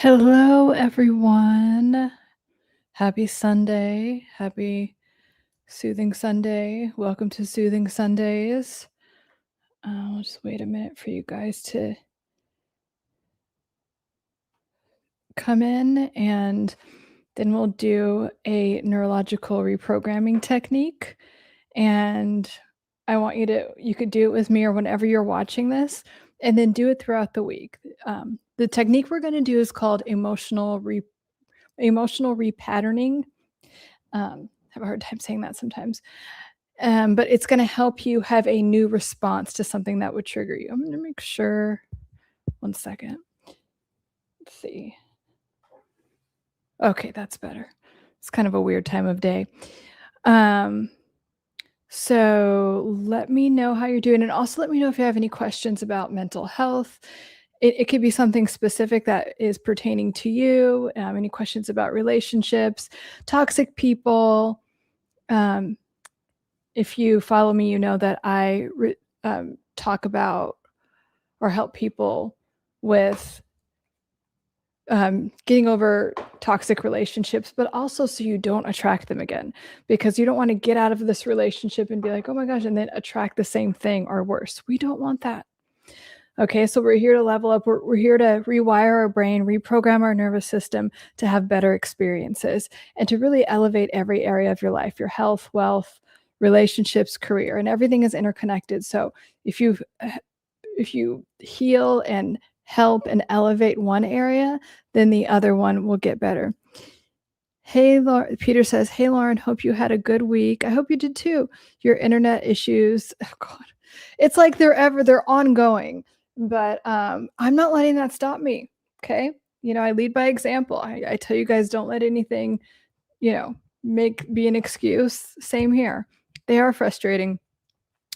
Hello, everyone. Happy Sunday. Happy Soothing Sunday. Welcome to Soothing Sundays. I'll just wait a minute for you guys to come in, and then we'll do a neurological reprogramming technique. And I want you could do it with me or whenever you're watching this, and then do it throughout the week. The technique we're going to do is called emotional repatterning. Have a hard time saying that sometimes. But it's going to help you have a new response to something that would trigger you. I'm going to make sure. One second. Let's see. Okay, that's better. It's kind of a weird time of day. So let me know how you're doing, and also let me know if you have any questions about mental health. It could be something specific that is pertaining to you. Any questions about relationships, toxic people. If you follow me, you know that I talk about or help people with getting over toxic relationships, but also so you don't attract them again, because you don't want to get out of this relationship and be like, oh my gosh, and then attract the same thing or worse. We don't want that. Okay, so we're here to level up. We're here to rewire our brain, reprogram our nervous system to have better experiences and to really elevate every area of your life, your health, wealth, relationships, career, and everything is interconnected. So if you heal and help and elevate one area, then the other one will get better. Hey, Peter says, hey, Lauren, hope you had a good week. I hope you did too. Your internet issues, oh God, it's like they're ongoing, but I'm not letting that stop me. Okay. I lead by example. I tell you guys, don't let anything, be an excuse. Same here. They are frustrating.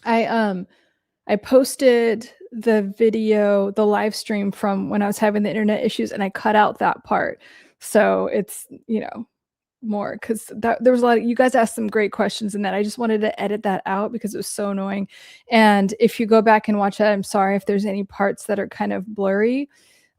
I posted the video, the live stream from when I was having the internet issues, and I cut out that part. So it's, more, because there was a lot of, you guys asked some great questions in that. I just wanted to edit that out because it was so annoying. And if you go back and watch that, I'm sorry if there's any parts that are kind of blurry.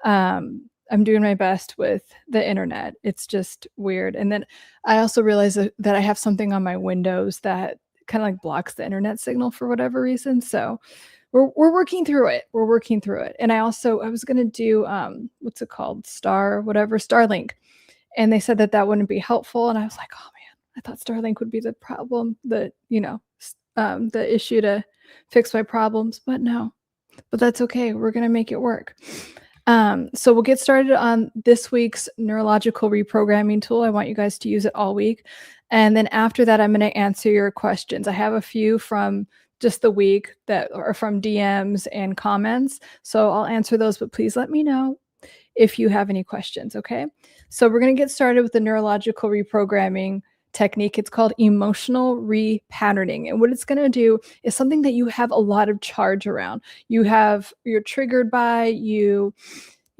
I'm doing my best with the internet. It's just weird. And then I also realized that I have something on my Windows that kind of like blocks the internet signal for whatever reason. So we're working through it. We're working through it. And I was going to do, what's it called? Starlink. And they said that wouldn't be helpful. And I was like, oh man, I thought Starlink would be the problem, the issue to fix my problems, but no, but that's okay. We're going to make it work. So we'll get started on this week's neurological reprogramming tool. I want you guys to use it all week. And then after that, I'm going to answer your questions. I have a few from just the week that are from DMs and comments. So I'll answer those, but please let me know if you have any questions, okay? So we're going to get started with the neurological reprogramming technique. It's called emotional repatterning. And what it's going to do is something that you have a lot of charge around. You're triggered by, you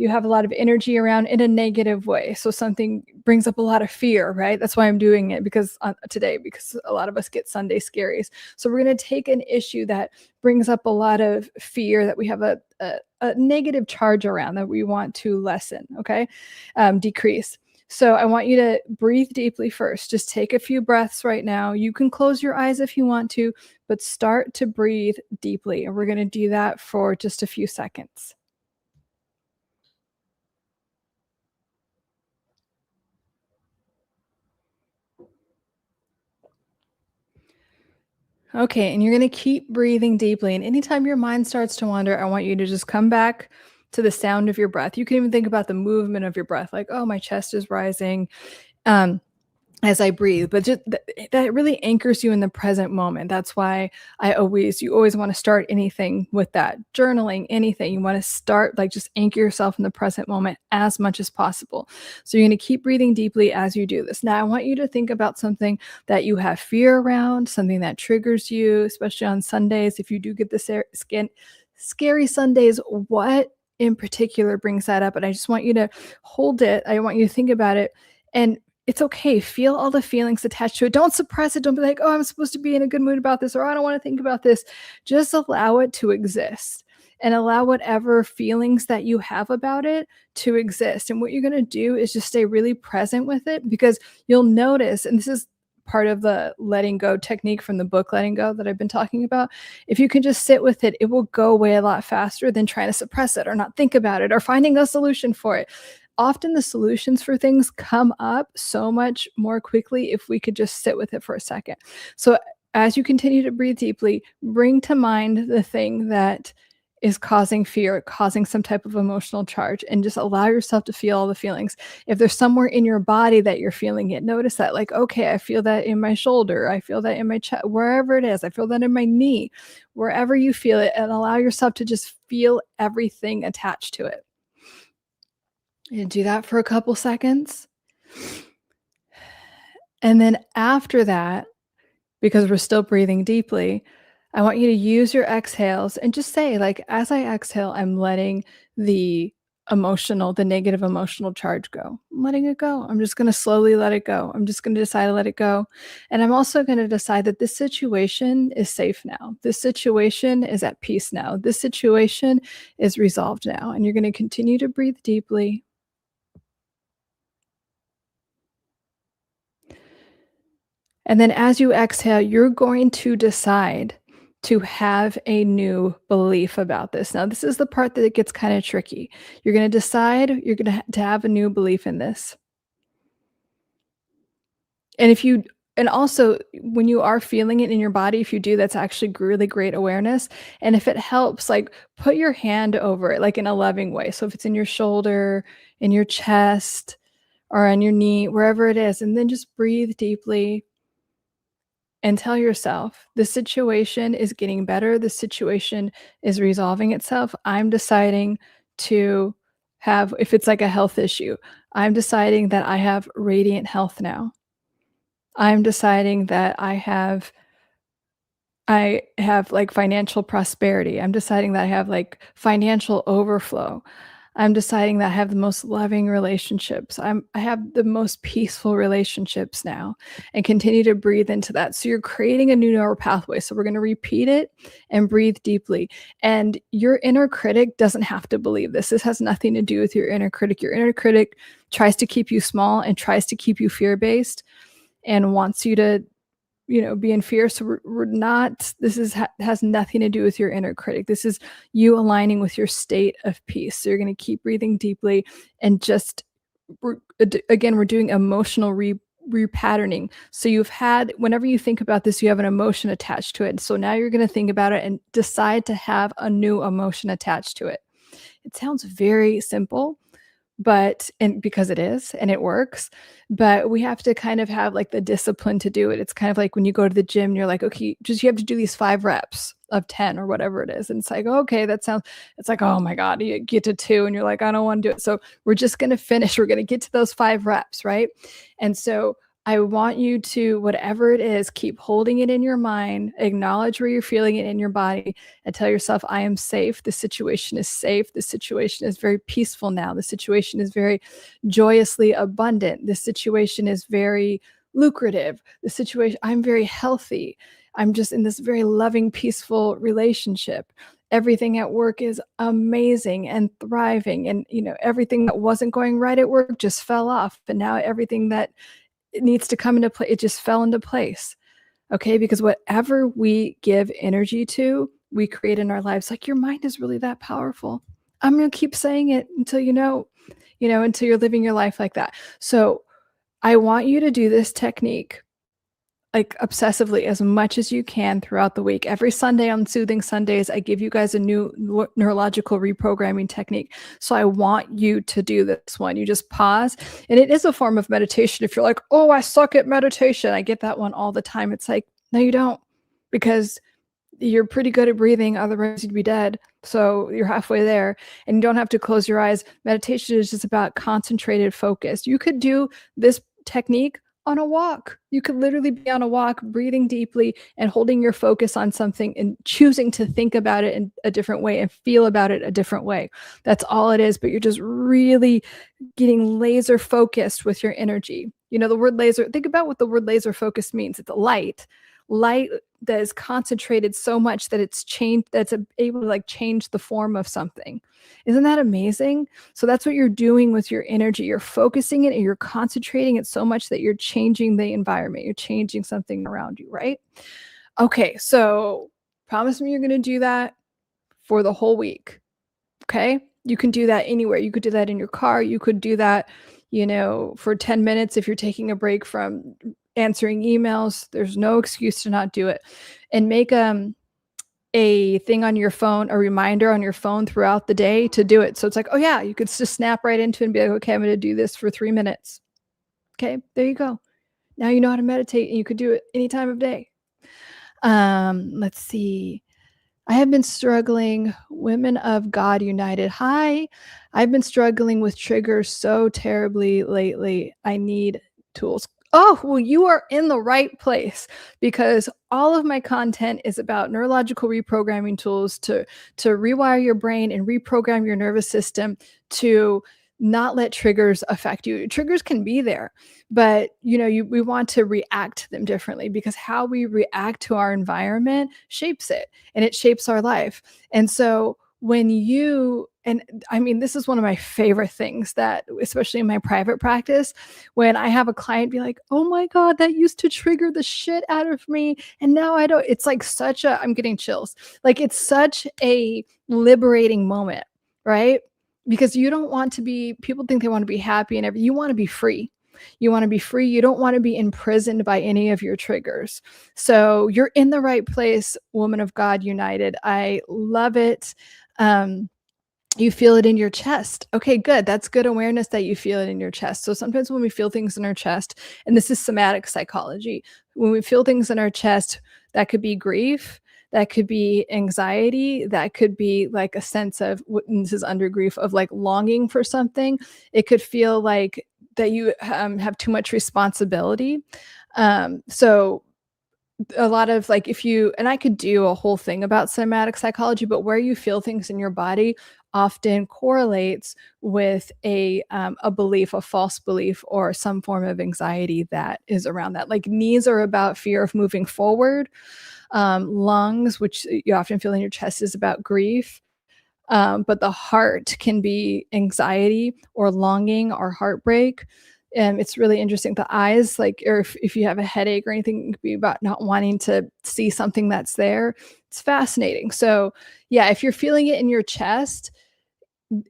have a lot of energy around in a negative way. So something brings up a lot of fear, right? That's why I'm doing it today, because a lot of us get Sunday scaries. So we're going to take an issue that brings up a lot of fear, that we have a negative charge around, that we want to lessen, okay? Decrease. So I want you to breathe deeply first. Just take a few breaths right now. You can close your eyes if you want to, but start to breathe deeply. And we're going to do that for just a few seconds. Okay, and you're going to keep breathing deeply. And anytime your mind starts to wander, I want you to just come back to the sound of your breath. You can even think about the movement of your breath, like, oh, my chest is rising as I breathe. But just that really anchors you in the present moment. That's why you always want to start anything with that. Journaling, anything. You want to start, like, just anchor yourself in the present moment as much as possible. So you're going to keep breathing deeply as you do this. Now, I want you to think about something that you have fear around, something that triggers you, especially on Sundays. If you do get the scary Sundays, what in particular brings that up? And I just want you to hold it. I want you to think about it. And it's okay. Feel all the feelings attached to it. Don't suppress it. Don't be like, oh, I'm supposed to be in a good mood about this, or I don't want to think about this. Just allow it to exist. and allow whatever feelings that you have about it to exist. And what you're going to do is just stay really present with it, because you'll notice, and this is part of the letting go technique from the book Letting Go that I've been talking about. If you can just sit with it, it will go away a lot faster than trying to suppress it or not think about it or finding a solution for it. Often the solutions for things come up so much more quickly if we could just sit with it for a second. So as you continue to breathe deeply, bring to mind the thing that is causing fear, causing some type of emotional charge, and just allow yourself to feel all the feelings. If there's somewhere in your body that you're feeling it, notice that, like, okay, I feel that in my shoulder, I feel that in my chest, wherever it is, I feel that in my knee, wherever you feel it, and allow yourself to just feel everything attached to it. And do that for a couple seconds. And then after that, because we're still breathing deeply, I want you to use your exhales and just say, like, as I exhale, I'm letting the the negative emotional charge go. I'm letting it go. I'm just going to slowly let it go. I'm just going to decide to let it go. And I'm also going to decide that this situation is safe now. This situation is at peace now. This situation is resolved now. And you're going to continue to breathe deeply. And then as you exhale, you're going to decide to have a new belief about this. Now, this is the part that it gets kind of tricky. You're going to decide you're going to have a new belief in this. And and also when you are feeling it in your body, if you do, that's actually really great awareness. And if it helps, like, put your hand over it, like in a loving way. So if it's in your shoulder, in your chest, or on your knee, wherever it is, and then just breathe deeply. And tell yourself, this situation is getting better. This situation is resolving itself. I'm deciding to have, if it's like a health issue, I'm deciding that I have radiant health now. I'm deciding that I have like financial prosperity. I'm deciding that I have like financial overflow. I'm deciding that I have the most loving relationships. I have the most peaceful relationships now, and continue to breathe into that. So you're creating a new neural pathway. So we're going to repeat it and breathe deeply. And your inner critic doesn't have to believe this. This has nothing to do with your inner critic. Your inner critic tries to keep you small and tries to keep you fear-based and wants you to be in fear. So we're not, this has nothing to do with your inner critic. This is you aligning with your state of peace. So you're going to keep breathing deeply and just, again, we're doing emotional repatterning. So whenever you think about this, you have an emotion attached to it. So now you're going to think about it and decide to have a new emotion attached to it. It sounds very simple, and because it is and it works, but we have to kind of have like the discipline to do it. It's kind of like when you go to the gym, you're like, okay, you have to do these 5 reps of 10 or whatever it is. And it's like, okay, it's like, oh my God, you get to 2 and you're like, I don't want to do it. So we're just going to finish. We're going to get to those 5 reps, right? And so I want you to, whatever it is, keep holding it in your mind, acknowledge where you're feeling it in your body, and tell yourself, I am safe. The situation is safe. The situation is very peaceful now. The situation is very joyously abundant. The situation is very lucrative. The situation, I'm very healthy. I'm just in this very loving, peaceful relationship. Everything at work is amazing and thriving. And, everything that wasn't going right at work just fell off. And now everything that it needs to come into play, it just fell into place. Okay, because whatever we give energy to, we create in our lives. Like, your mind is really that powerful. I'm going to keep saying it until until you're living your life like that. So I want you to do this technique like obsessively as much as you can throughout the week. Every Sunday on Soothing Sundays, I give you guys a new neurological reprogramming technique. So I want you to do this one. You just pause, and it is a form of meditation. If you're like, oh, I suck at meditation, I get that one all the time. It's like, no, you don't, because you're pretty good at breathing. Otherwise you'd be dead. So you're halfway there, and you don't have to close your eyes. Meditation is just about concentrated focus. You could do this technique on a walk. You could literally be on a walk, breathing deeply and holding your focus on something and choosing to think about it in a different way and feel about it a different way. That's all it is. But you're just really getting laser focused with your energy. The word laser, think about what the word laser focus means. It's a light. Light that is concentrated so much that it's changed, that's able to like change the form of something. Isn't that amazing? So that's what you're doing with your energy. You're focusing it and you're concentrating it so much that you're changing the environment. You're changing something around you, right? Okay, so promise me you're going to do that for the whole week. Okay? You can do that anywhere. You could do that in your car. You could do that, for 10 minutes if you're taking a break from answering emails. There's no excuse to not do it. And make a thing on your phone, a reminder on your phone throughout the day to do it. So it's like, oh yeah, you could just snap right into it and be like, okay, I'm going to do this for 3 minutes. Okay, there you go. Now you know how to meditate and you could do it any time of day. Let's see. I have been struggling, Women of God United. Hi. I've been struggling with triggers so terribly lately. I need tools. Oh, well, you are in the right place because all of my content is about neurological reprogramming tools to rewire your brain and reprogram your nervous system to not let triggers affect you. Triggers can be there, but we want to react to them differently because how we react to our environment shapes it and it shapes our life. And so and I mean, this is one of my favorite things that, especially in my private practice, when I have a client be like, oh my God, that used to trigger the shit out of me. And now I don't, it's like I'm getting chills. Like it's such a liberating moment, right? Because you don't want to be, people think they want to be happy and you want to be free. You want to be free. You don't want to be imprisoned by any of your triggers. So you're in the right place, Woman of God United. I love it. You feel it in your chest. Okay, good. That's good awareness that you feel it in your chest. So sometimes when we feel things in our chest, and this is somatic psychology, when we feel things in our chest, that could be grief, that could be anxiety, that could be like a sense of, this is under grief, of like longing for something. It could feel like that you have too much responsibility. So a lot of like, and I could do a whole thing about somatic psychology, but where you feel things in your body often correlates with a belief, a false belief, or some form of anxiety that is around that. Like knees are about fear of moving forward. Lungs, which you often feel in your chest, is about grief. But the heart can be anxiety or longing or heartbreak. It's really interesting. The eyes, like, or if you have a headache or anything, it could be about not wanting to see something that's there. It's fascinating. So yeah, if you're feeling it in your chest,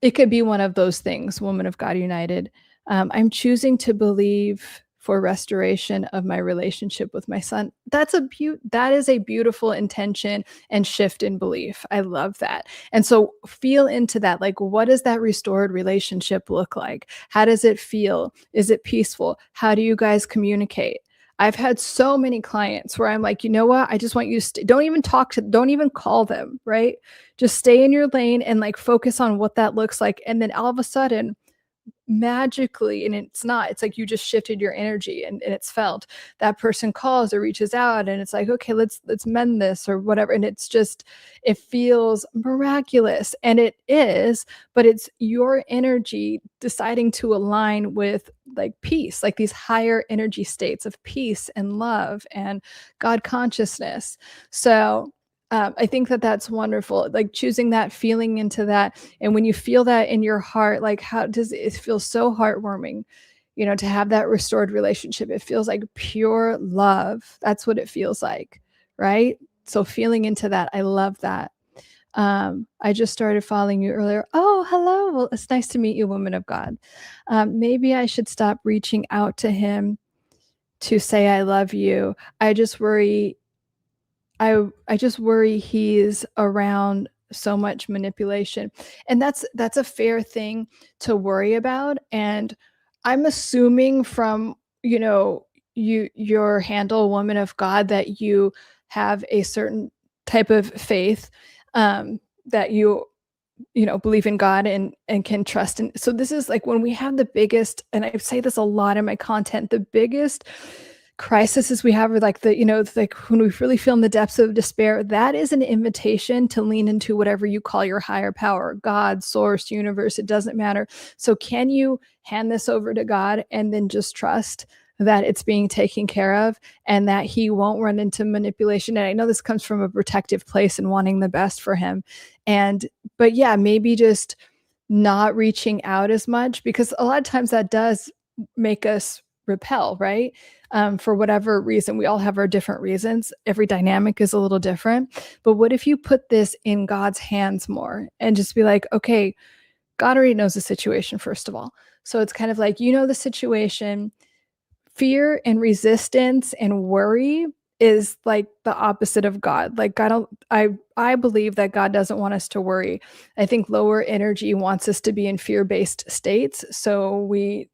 it could be one of those things, Woman of God United. I'm choosing to believe for restoration of my relationship with my son. That is a beautiful intention and shift in belief. I love that. And so feel into that. Like, what does that restored relationship look like? How does it feel? Is it peaceful? How do you guys communicate? I've had so many clients where I'm like, you know what? I just want you to don't even call them, right? Just stay in your lane and like focus on what that looks like. And then all of a sudden, magically, and it's like you just shifted your energy and it's felt. That person calls or reaches out and it's like, okay, let's mend this or whatever. And it's just, it feels miraculous, and it is, but it's your energy deciding to align with like peace, like these higher energy states of peace and love and God consciousness. So I think that that's wonderful, like choosing that, feeling into that. And when you feel that in your heart, like how does it feel? So heartwarming, to have that restored relationship. It feels like pure love. That's what it feels like, right? So feeling into that, I love that. I just started following you earlier. Oh, hello. Well, it's nice to meet you, Woman of God. Maybe I should stop reaching out to him to say I love you. I just worry he's around so much manipulation. And that's a fair thing to worry about. And I'm assuming from, your handle, Woman of God, that you have a certain type of faith, that you believe in God and can trust. And so this is like when we have the biggest, and I say this a lot in my content, the biggest crises we have are like like when we really feel in the depths of despair. That is an invitation to lean into whatever you call your higher power, God, source, universe, it doesn't matter. So can you hand this over to God and then just trust that it's being taken care of and that he won't run into manipulation. And I know this comes from a protective place and wanting the best for him. And, but yeah, maybe just not reaching out as much, because a lot of times that does make us repel, right? For whatever reason, we all have our different reasons. Every dynamic is a little different. But what if you put this in God's hands more and just be like, okay, God already knows the situation, first of all. So it's kind of like, you know, the situation, fear and resistance and worry is like the opposite of God. Like I believe that God doesn't want us to worry. I think lower energy wants us to be in fear-based states so we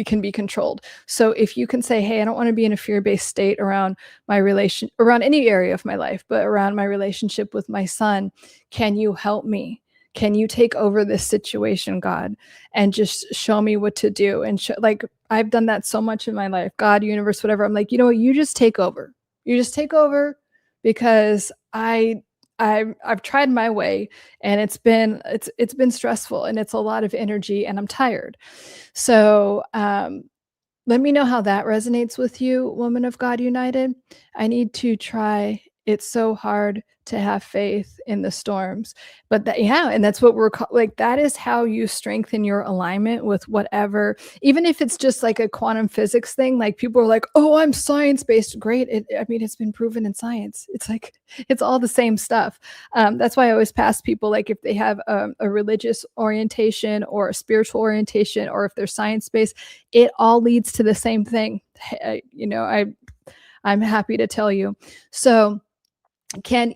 can be controlled. So if you can say, "Hey, I don't want to be in a fear-based state around around any area of my life, but around my relationship with my son, can you help me? Can you take over this situation, God, and just show me what to do?" And like I've done that so much in my life. God, universe, whatever. I'm like, you know what? You just take over. You just take over, because I've tried my way, and it's been stressful, and it's a lot of energy, and I'm tired. So let me know how that resonates with you, Woman of God United. I need to try. It's so hard to have faith in the storms. But that, yeah, and that's what like, that is how you strengthen your alignment with whatever, even if it's just like a quantum physics thing. Like people are like, "Oh, I'm science-based." Great. I mean, it's been proven in science. It's like, it's all the same stuff. That's why I always pass people, like if they have a religious orientation or a spiritual orientation, or if they're science-based, it all leads to the same thing. You know, I'm happy to tell you. So can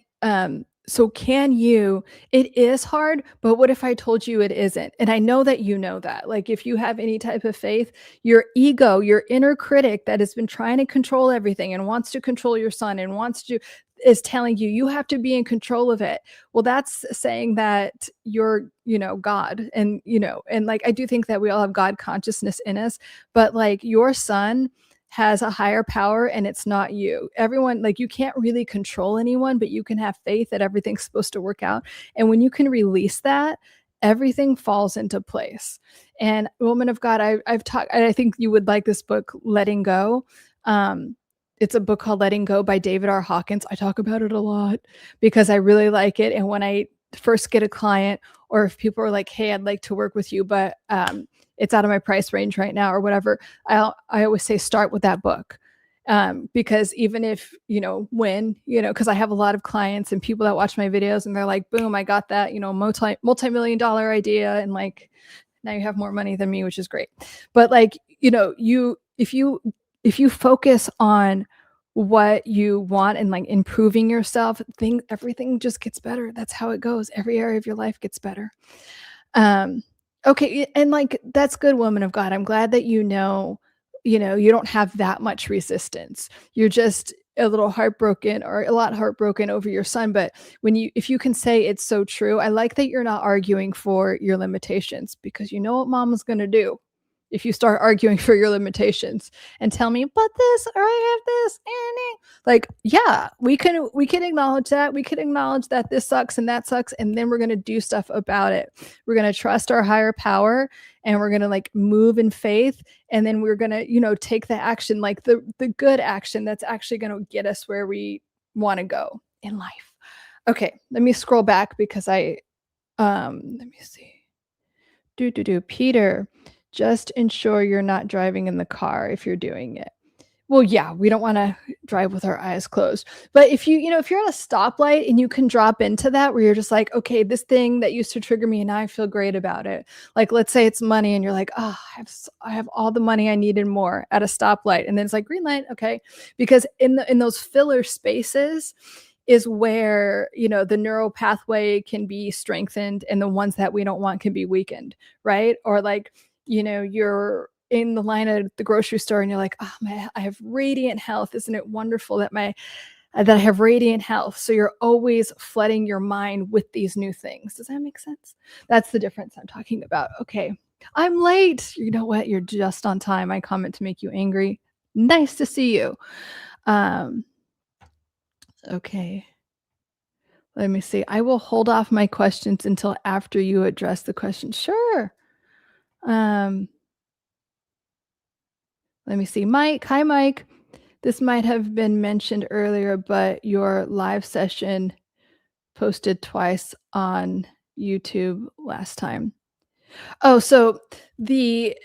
you, it is hard, but what if I told you it isn't? And I know that you know that. Like if you have any type of faith, your ego, your inner critic that has been trying to control everything and wants to control your son and wants to, is telling you you have to be in control of it. Well, that's saying that you're, you know, God. And, you know, and like I do think that we all have God consciousness in us, but like your son has a higher power and it's not you. Everyone, like you can't really control anyone, but you can have faith that everything's supposed to work out. And when you can release that, everything falls into place. And Woman of God, I've talked, I think you would like this book, Letting Go. It's a book called Letting Go by David R. Hawkins. I talk about it a lot because I really like it. And when I first get a client, or if people are like, "Hey, I'd like to work with you, but it's out of my price range right now," or whatever, I always say start with that book. Because even if, you know, because I have a lot of clients and people that watch my videos and they're like, boom, I got that, you know, multi-million dollar idea. And like, now you have more money than me, which is great. But like, you know, if you focus on what you want and like improving yourself, everything just gets better. That's how it goes. Every area of your life gets better. Um, okay, and like that's good, Woman of God. I'm glad that you know, you don't have that much resistance. You're just a little heartbroken, or a lot heartbroken over your son. But if you can say it's so true, I like that you're not arguing for your limitations, because you know what mama's going to do if you start arguing for your limitations and tell me, "But this, or I have this," like, yeah, we can acknowledge that. We can acknowledge that this sucks and that sucks, and then we're going to do stuff about it. We're going to trust our higher power, and we're going to like move in faith, and then we're going to, you know, take the action, like the good action that's actually going to get us where we want to go in life. Okay, let me scroll back because let me see. Peter, just ensure you're not driving in the car if you're doing it. Well, yeah, we don't want to drive with our eyes closed. But if if you're at a stoplight and you can drop into that, where you're just like, okay, this thing that used to trigger me and now I feel great about it. Like, let's say it's money and you're like, oh, I have all the money I need and more at a stoplight. And then it's like green light. Okay. Because in those filler spaces is where, you know, the neural pathway can be strengthened and the ones that we don't want can be weakened. Right. Or like, you know, you're in the line at the grocery store and you're like, "Oh man, I have radiant health. Isn't it wonderful that that I have radiant health?" So you're always flooding your mind with these new things. Does that make sense? That's the difference I'm talking about. Okay. I'm late. You know what? You're just on time. I comment to make you angry. Nice to see you. Um, okay. Let me see. I will hold off my questions until after you address the question. Sure. Um, Let me see. Mike, hi, Mike. This might have been mentioned earlier, but your live session posted twice on YouTube last time. Oh, so the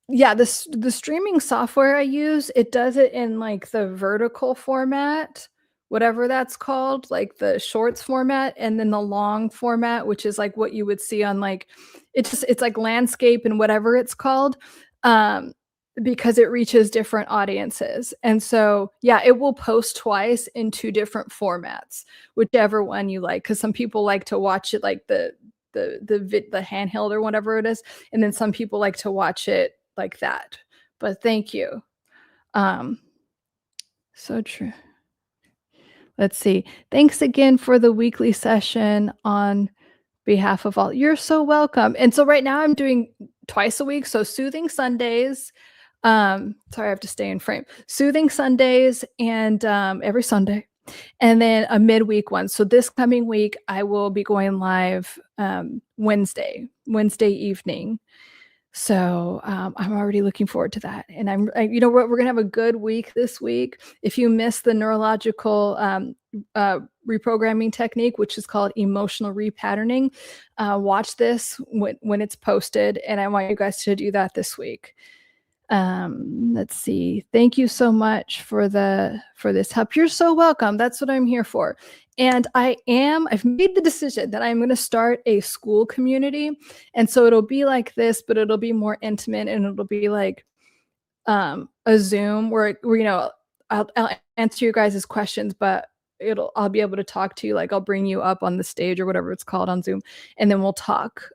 yeah, the streaming software I use, it does it in like the vertical format, whatever that's called, like the shorts format, and then the long format, which is like what you would see on like it's like landscape and whatever it's called. Um because it reaches different audiences. And so, yeah, it will post twice in two different formats, whichever one you like, cuz some people like to watch it like the handheld or whatever it is, and then some people like to watch it like that. But thank you. Um, so true. Let's see. Thanks again for the weekly session on behalf of all. You're so welcome. And so right now I'm doing twice a week. So soothing Sundays. Sorry, I have to stay in frame. Soothing Sundays and every Sunday. And then a midweek one. So this coming week, I will be going live Wednesday evening. So I'm already looking forward to that. And you know what, we're gonna have a good week this week. If you missed the neurological reprogramming technique, which is called emotional repatterning, watch this when it's posted. And I want you guys to do that this week. Let's see. Thank you so much for this help. You're so welcome. That's what I'm here for. And I've made the decision that I'm going to start a school community. And so it'll be like this, but it'll be more intimate, and it'll be like a Zoom where you know, I'll answer you guys' questions, but I'll be able to talk to you. Like I'll bring you up on the stage or whatever it's called on Zoom, and then we'll talk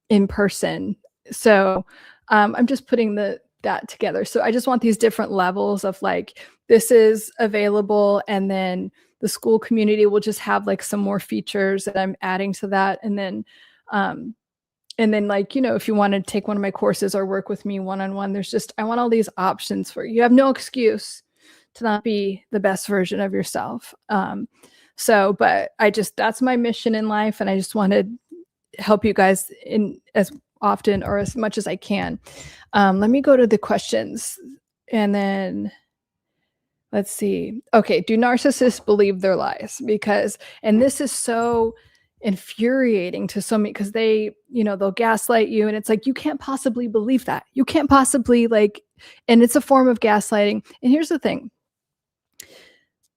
in person. So I'm just putting that together. So I just want these different levels of like, this is available, and then the school community will just have like some more features that I'm adding to that. And then like, you know, if you want to take one of my courses or work with me one-on-one, I want all these options for you. You have no excuse to not be the best version of yourself. But that's my mission in life. And I just want to help you guys in as often or as much as I can. Let me go to the questions, and then let's see. Okay, do narcissists believe their lies? And this is so infuriating to so many, because they, you know, they'll gaslight you, and it's like, you can't possibly believe that. You can't possibly and it's a form of gaslighting. And here's the thing.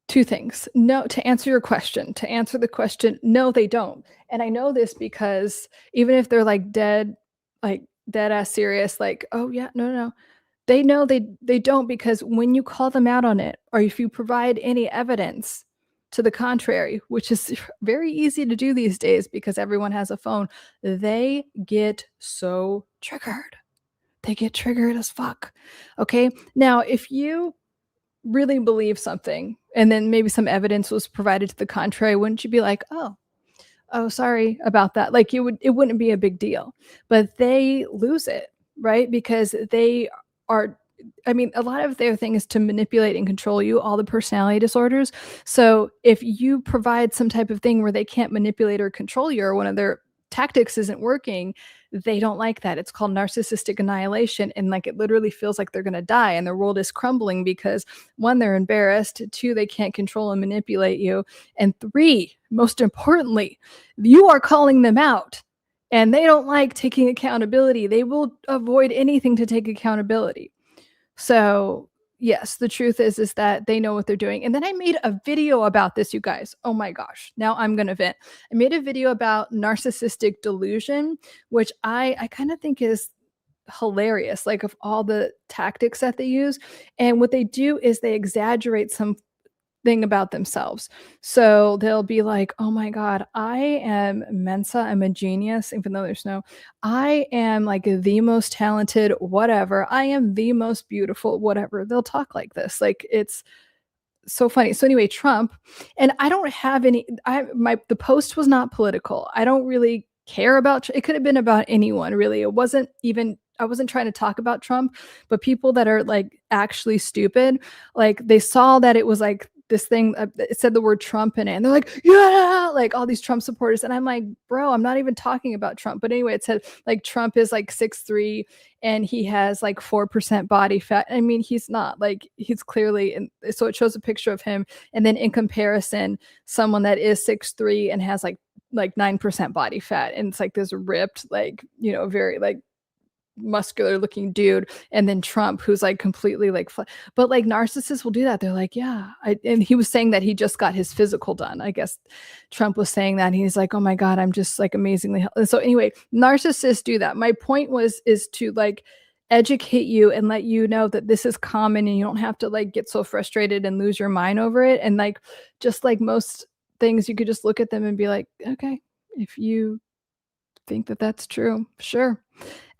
Two things. No, to answer the question, no, they don't. And I know this because even if they're like dead ass serious, like, oh yeah, no, they know they don't, because when you call them out on it, or if you provide any evidence to the contrary, which is very easy to do these days because everyone has a phone, they get so triggered. They get triggered as fuck. Okay. Now, if you really believe something and then maybe some evidence was provided to the contrary, wouldn't you be like, oh, sorry about that? Like it wouldn't be a big deal. But they lose it, right? Because they are, I mean, a lot of their thing is to manipulate and control you, all the personality disorders. So if you provide some type of thing where they can't manipulate or control you, or one of their tactics isn't working, they don't like that. It's called narcissistic annihilation. And like, it literally feels like they're going to die and their world is crumbling because one, they're embarrassed. Two, they can't control and manipulate you. And three, most importantly, you are calling them out and they don't like taking accountability. They will avoid anything to take accountability. So yes, the truth is that they know what they're doing. And then I made a video about this, you guys. Oh my gosh. Now I'm going to vent. I made a video about narcissistic delusion, which I kind of think is hilarious, like of all the tactics that they use. And what they do is they exaggerate something about themselves. So they'll be like, oh my God, I am Mensa. I'm a genius, even though there's I am like the most talented, whatever. I am the most beautiful, whatever. They'll talk like this. Like it's so funny. So anyway, Trump, and I don't have the post was not political. I don't really care about, it could have been about anyone really. I wasn't trying to talk about Trump, but people that are like actually stupid, like they saw that it was like this thing, it said the word Trump in it, and they're like, yeah, like all these Trump supporters. And I'm like, bro, I'm not even talking about Trump. But anyway, it said like Trump is like 6'3" and he has like 4% body fat. I mean, he's not, like, he's clearly, and so it shows a picture of him. And then in comparison, someone that is 6'3" and has like 9% body fat. And it's like this ripped, like, very like muscular looking dude, and then Trump, who's like completely like but like narcissists will do that. They're like, yeah, and he was saying that he just got his physical done. I guess Trump was saying that, and he's like, oh my god, I'm just like amazingly healthy. So anyway, narcissists do that. My point is to like educate you and let you know that this is common, and you don't have to like get so frustrated and lose your mind over it. And like, just like most things, you could just look at them and be like, okay, if you think that that's true, sure.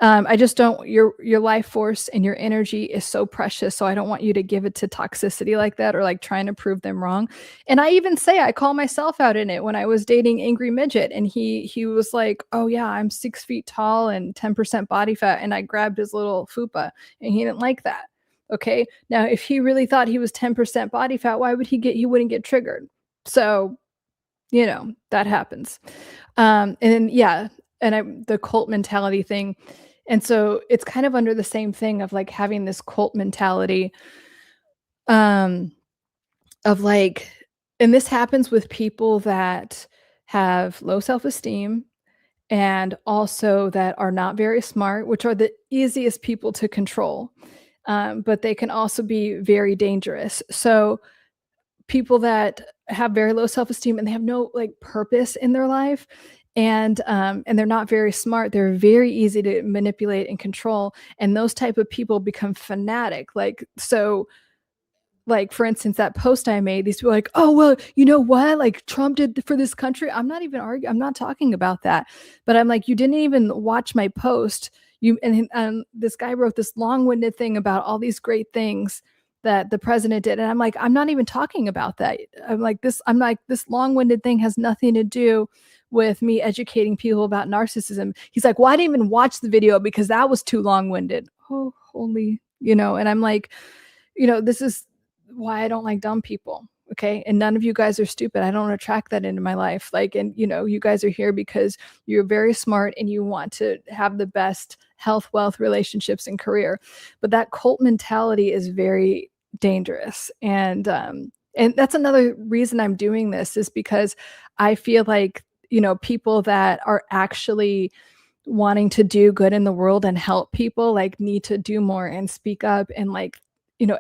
I just don't, your life force and your energy is so precious, so I don't want you to give it to toxicity like that, or like trying to prove them wrong. And I even say, I call myself out in it when I was dating Angry Midget, and he was like, oh yeah, I'm 6 feet tall and 10% body fat, and I grabbed his little fupa, and he didn't like that. Okay, now if he really thought he was 10% body fat, why would he wouldn't get triggered? So that happens. And yeah, and the cult mentality thing. And so it's kind of under the same thing of like having this cult mentality, um, of like, and this happens with people that have low self-esteem and also that are not very smart, which are the easiest people to control. But they can also be very dangerous. So people that have very low self-esteem and they have no like purpose in their life, and they're not very smart, they're very easy to manipulate and control, and those type of people become fanatic. Like, so, like, for instance, that post I made, these people are like, oh well, you know what, like Trump did for this country. I'm not even arguing, I'm not talking about that. But I'm like, you didn't even watch my post. This guy wrote this long-winded thing about all these great things that the president did, and I'm like, I'm not even talking about that. I'm like, this long-winded thing has nothing to do with me educating people about narcissism. He's like, well, I didn't even watch the video because that was too long-winded. Oh, holy, and I'm like, this is why I don't like dumb people. Okay. And none of you guys are stupid. I don't attract that into my life. Like, and you guys are here because you're very smart and you want to have the best health, wealth, relationships, and career. But that cult mentality is very dangerous. And that's another reason I'm doing this, is because I feel like, people that are actually wanting to do good in the world and help people like need to do more and speak up and like,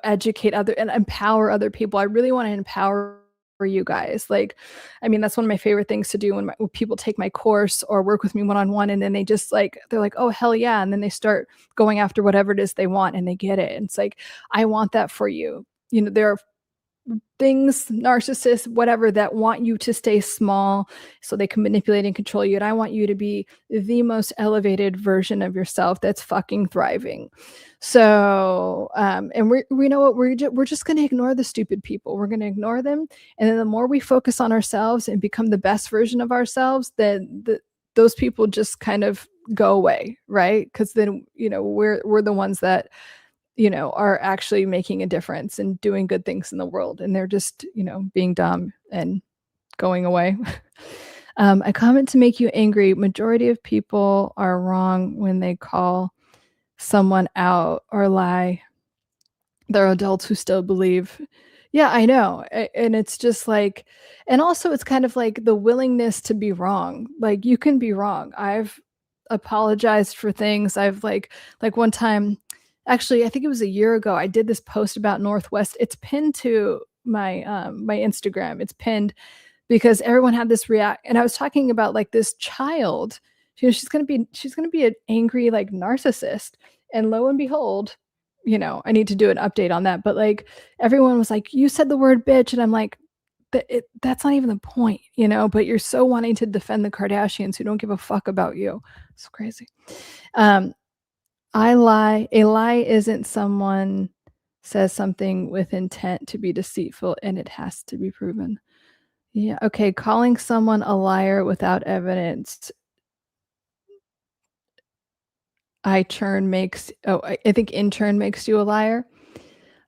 educate other and empower other people. I really want to empower you guys. Like, I mean, that's one of my favorite things to do when people take my course or work with me one-on-one, and then they just like, they're like, oh hell yeah, and then they start going after whatever it is they want and they get it. And it's like, I want that for you. There are things, narcissists, whatever, that want you to stay small so they can manipulate and control you. And I want you to be the most elevated version of yourself that's fucking thriving. So, and we know what, we're just going to ignore the stupid people. We're going to ignore them. And then the more we focus on ourselves and become the best version of ourselves, then those people just kind of go away, right? Because then, we're the ones that are actually making a difference and doing good things in the world. And they're just, being dumb and going away. A comment to make you angry. Majority of people are wrong when they call someone out or lie. They're adults who still believe. Yeah, I know. And it's just like, and also it's kind of like the willingness to be wrong. Like, you can be wrong. I've apologized for things. I've like one time, actually, I think it was a year ago, I did this post about Northwest. It's pinned to my Instagram. It's pinned because everyone had this react, and I was talking about like this child. She's gonna be an angry like narcissist, and lo and behold, I need to do an update on that. But like, everyone was like, you said the word bitch, and I'm like, that's not even the point, but you're so wanting to defend the Kardashians who don't give a fuck about you. It's crazy. I lie. A lie isn't someone says something with intent to be deceitful and it has to be proven. Yeah. Okay. Calling someone a liar without evidence. I think in turn makes you a liar.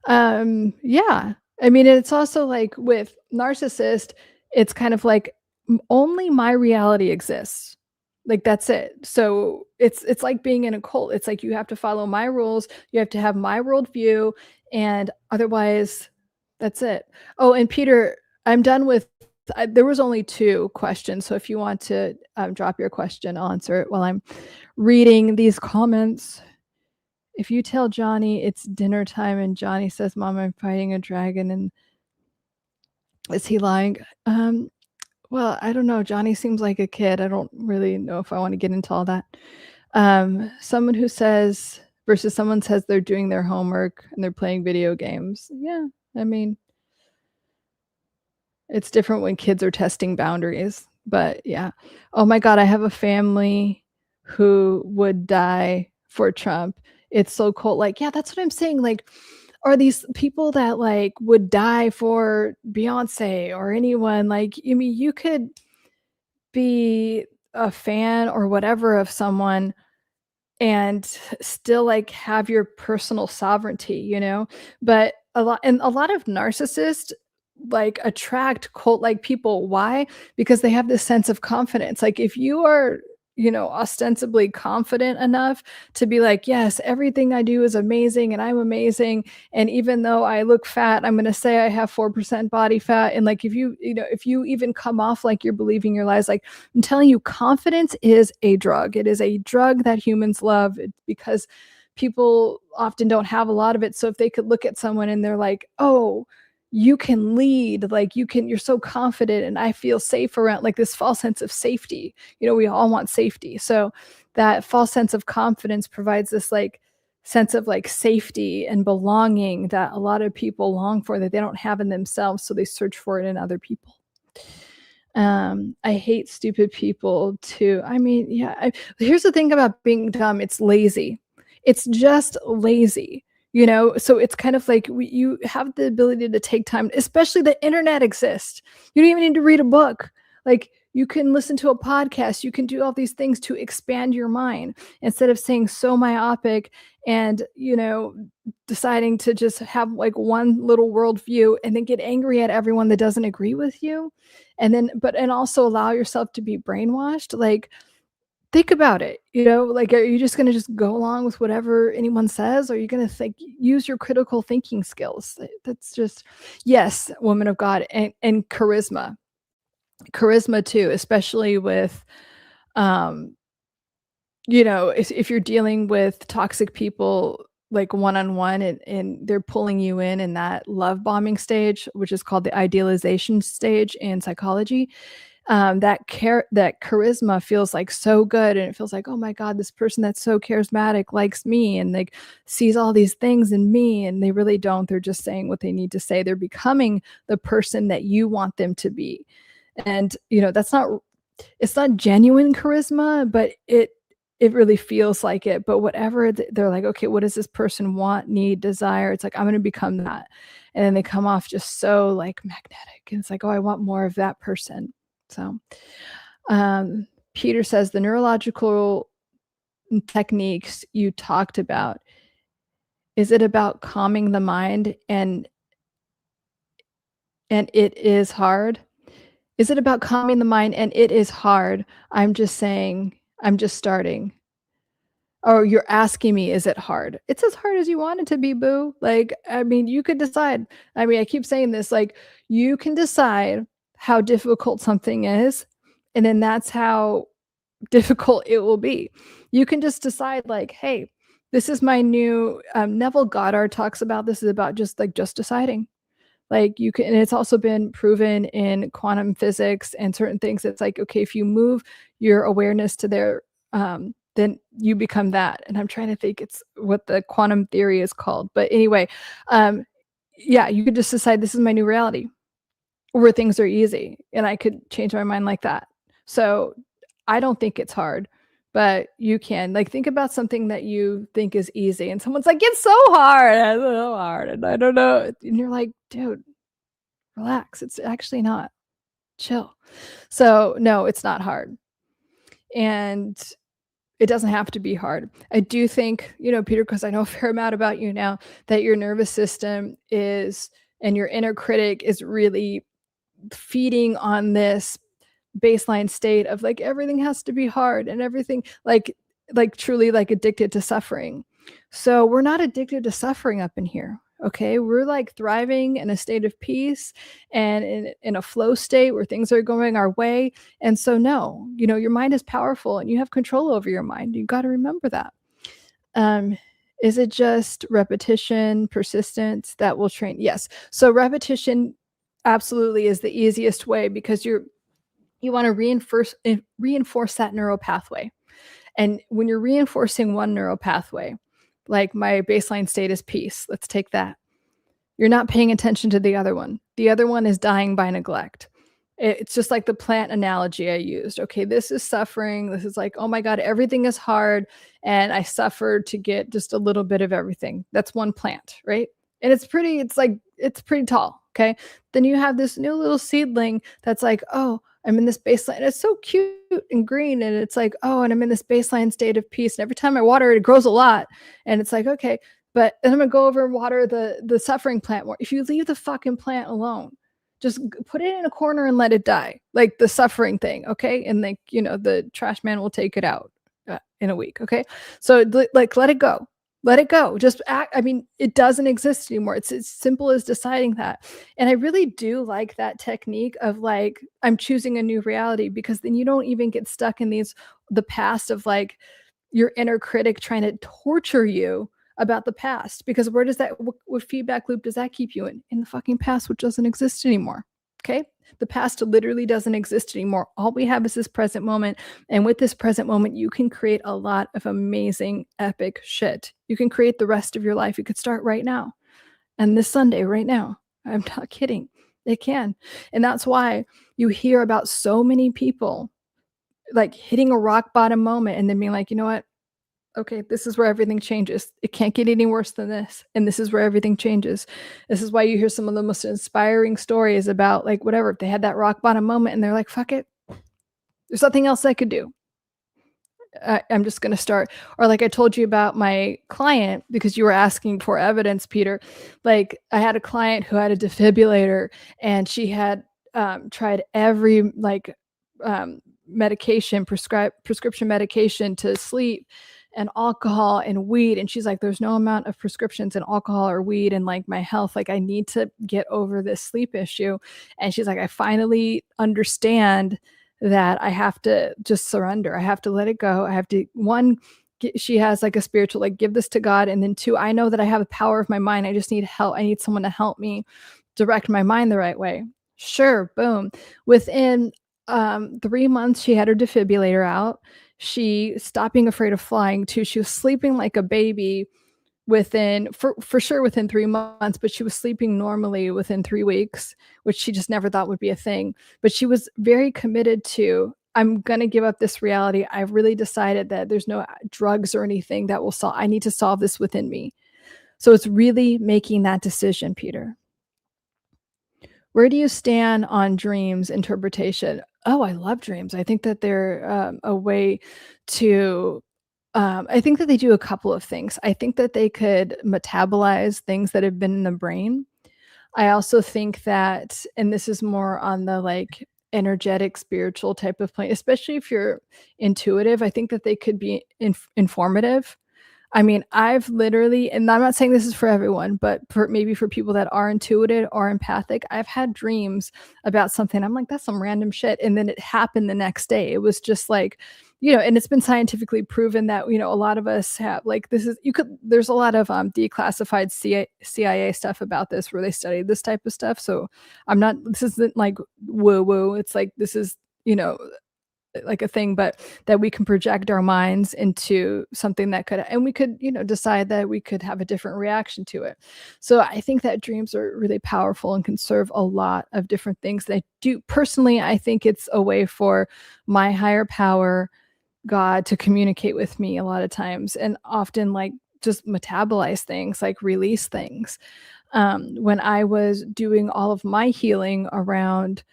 Yeah. I mean, it's also like with narcissist, it's kind of like only my reality exists. Like that's it. So it's like being in a cult. It's like you have to follow my rules, you have to have my worldview, and otherwise that's it. Oh, and Peter, I'm done with there was only 2 questions. So if you want to drop your question, I'll answer it while I'm reading these comments. If you tell Johnny it's dinner time and Johnny says, Mom, I'm fighting a dragon, and is he lying? Well, I don't know. Johnny seems like a kid. I don't really know if I want to get into all that. Someone who says versus someone says they're doing their homework and they're playing video games. Yeah, I mean, it's different when kids are testing boundaries, but yeah. Oh my God, I have a family who would die for Trump. It's so cold. Like, yeah, that's what I'm saying. Like, are these people that like would die for Beyonce or anyone? Like, I mean, you could be a fan or whatever of someone and still like have your personal sovereignty, you know? But a lot of narcissists like attract cult like people. Why? Because they have this sense of confidence. Like if you are, you know, ostensibly confident enough to be like, yes, everything I do is amazing and I'm amazing. And even though I look fat, I'm going to say I have 4% body fat. And like, if you know, if you even come off like you're believing your lies, like I'm telling you, confidence is a drug. It is a drug that humans love because people often don't have a lot of it. So if they could look at someone and they're like, oh, you can lead, like you're so confident and I feel safe around, like this false sense of safety. You know, we all want safety. So that false sense of confidence provides this like sense of like safety and belonging that a lot of people long for that they don't have in themselves. So they search for it in other people. I hate stupid people too. I mean, yeah, here's the thing about being dumb. It's lazy. It's just lazy, you know? So it's kind of like you have the ability to take time, especially the internet exists. You don't even need to read a book. Like you can listen to a podcast. You can do all these things to expand your mind instead of saying so myopic and, you know, deciding to just have like one little worldview and then get angry at everyone that doesn't agree with you. And then, but, and also allow yourself to be brainwashed. Like, think about it, you know, like, are you just going to just go along with whatever anyone says? Or are you going to think, use your critical thinking skills? That's just, yes, woman of God, and charisma too, especially with, um, you know, if you're dealing with toxic people like one-on-one and they're pulling you in that love bombing stage, which is called the idealization stage in psychology, that charisma feels like so good and it feels like, oh my God, this person that's so charismatic likes me and like sees all these things in me, and they really don't. They're just saying what they need to say. They're becoming the person that you want them to be. And you know, it's not genuine charisma, but it really feels like it. But whatever they're like, okay, what does this person want, need, desire? It's like, I'm going to become that. And then they come off just so like magnetic. And it's like, oh, I want more of that person. So Peter says the neurological techniques you talked about, is it about calming the mind and it is hard? Is it about calming the mind and it is hard? I'm just saying, I'm just starting. Oh, you're asking me, is it hard? It's as hard as you want it to be, boo. Like, I mean, you could decide. I mean, I keep saying this, like, you can decide how difficult something is, and then that's how difficult it will be. You can just decide, like, hey, this is my new Neville Goddard talks about this is about just deciding. Like you can, and it's also been proven in quantum physics and certain things. It's like, okay, if you move your awareness to there, then you become that. And I'm trying to think it's what the quantum theory is called. But anyway, um, yeah, you could just decide this is my new reality where things are easy and I could change my mind like that. So I don't think it's hard, but you can like think about something that you think is easy and someone's like, it's so hard. It's so hard. And I don't know. And you're like, dude, relax. It's actually not. Chill. So no, it's not hard. And it doesn't have to be hard. I do think, you know, Peter, because I know a fair amount about you now, that your nervous system is and your inner critic is really feeding on this baseline state of like everything has to be hard and everything like truly like addicted to suffering. So we're not addicted to suffering up in here. Okay, we're like thriving in a state of peace and in a flow state where things are going our way. And so no, your mind is powerful and you have control over your mind. You got to remember that. um is it just repetition, persistence that will train? Yes. So repetition absolutely is the easiest way, because you want to reinforce that neural pathway. And when you're reinforcing one neural pathway, like my baseline state is peace, let's take that. You're not paying attention to the other one. The other one is dying by neglect. It's just like the plant analogy I used. Okay, this is suffering. This is like, oh my God, everything is hard. And I suffered to get just a little bit of everything. That's one plant, right? And it's pretty tall. Okay. Then you have this new little seedling that's like, oh, I'm in this baseline. It's so cute and green. And it's like, oh, and I'm in this baseline state of peace. And every time I water it, it grows a lot. And it's like, okay, but then I'm gonna go over and water the suffering plant more. If you leave the fucking plant alone, just put it in a corner and let it die, like the suffering thing, okay? And like the trash man will take it out in a week, okay? So like let it go, let it go. Just act. I mean, it doesn't exist anymore. It's as simple as deciding that. And I really do like that technique of like I'm choosing a new reality, because then you don't even get stuck in the past of like your inner critic trying to torture you about the past, because where does that what feedback loop does that keep you in the fucking past, which doesn't exist anymore. Okay, the past literally doesn't exist anymore. All we have is this present moment, and with this present moment you can create a lot of amazing epic shit. You can create the rest of your life. You could start right now, and this Sunday right now. I'm not kidding, it can. And that's why you hear about so many people like hitting a rock bottom moment and then being like, you know what, okay, this is where everything changes. It can't get any worse than this. And this is where everything changes. This is why you hear some of the most inspiring stories about like whatever. They had that rock bottom moment and they're like, fuck it. There's nothing else I could do. I'm just going to start. Or like I told you about my client, because you were asking for evidence, Peter. Like I had a client who had a defibrillator, and she had tried every like prescription medication to sleep, and alcohol and weed. And she's like, there's no amount of prescriptions in alcohol or weed and like my health. Like I need to get over this sleep issue. And she's like, I finally understand that I have to just surrender. I have to let it go. I have to, one, she has like a spiritual, like give this to God. And then two, I know that I have the power of my mind. I just need help. I need someone to help me direct my mind the right way. Sure. Boom. Within 3 months, she had her defibrillator out. She stopped being afraid of flying too. She was sleeping like a baby for sure within 3 months, but she was sleeping normally within 3 weeks, which she just never thought would be a thing. But she was very committed to, I'm going to give up this reality. I've really decided that there's no drugs or anything that will solve. I need to solve this within me. So it's really making that decision, Peter. Where do you stand on dreams interpretation? Oh, I love dreams. I think that they're a way to, I think that they do a couple of things. I think that they could metabolize things that have been in the brain. I also think that, and this is more on the like energetic, spiritual type of plane, especially if you're intuitive, I think that they could be informative. I mean, I've literally, and I'm not saying this is for everyone, but maybe for people that are intuitive or empathic, I've had dreams about something. I'm like, that's some random shit. And then it happened the next day. It was just like, and it's been scientifically proven that, a lot of us have like, there's a lot of declassified CIA stuff about this where they study this type of stuff. So this isn't like woo woo. It's like, this is, like a thing, but that we can project our minds into something that could, and we could, decide that we could have a different reaction to it. So I think that dreams are really powerful and can serve a lot of different things. That I do personally, I think it's a way for my higher power, God, to communicate with me a lot of times, and often like just metabolize things, like release things. When I was doing all of my healing around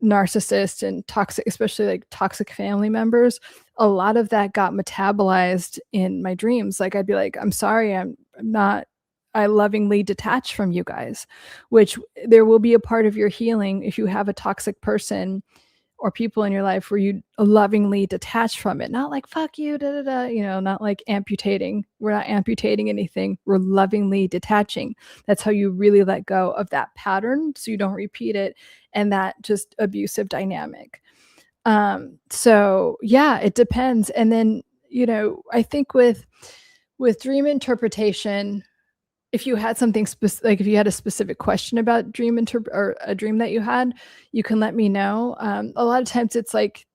narcissists and toxic, especially like toxic family members, a lot of that got metabolized in my dreams. Like I'd be like, I'm sorry, I'm not, I lovingly detach from you guys, which there will be a part of your healing if you have a toxic person or people in your life where you lovingly detach from it. Not like, fuck you, da da da, not like amputating. We're not amputating anything. We're lovingly detaching. That's how you really let go of that pattern so you don't repeat it and that just abusive dynamic. So yeah, it depends. And then, I think with dream interpretation, if you had something specific, like if you had a specific question about or a dream that you had, you can let me know. A lot of times it's like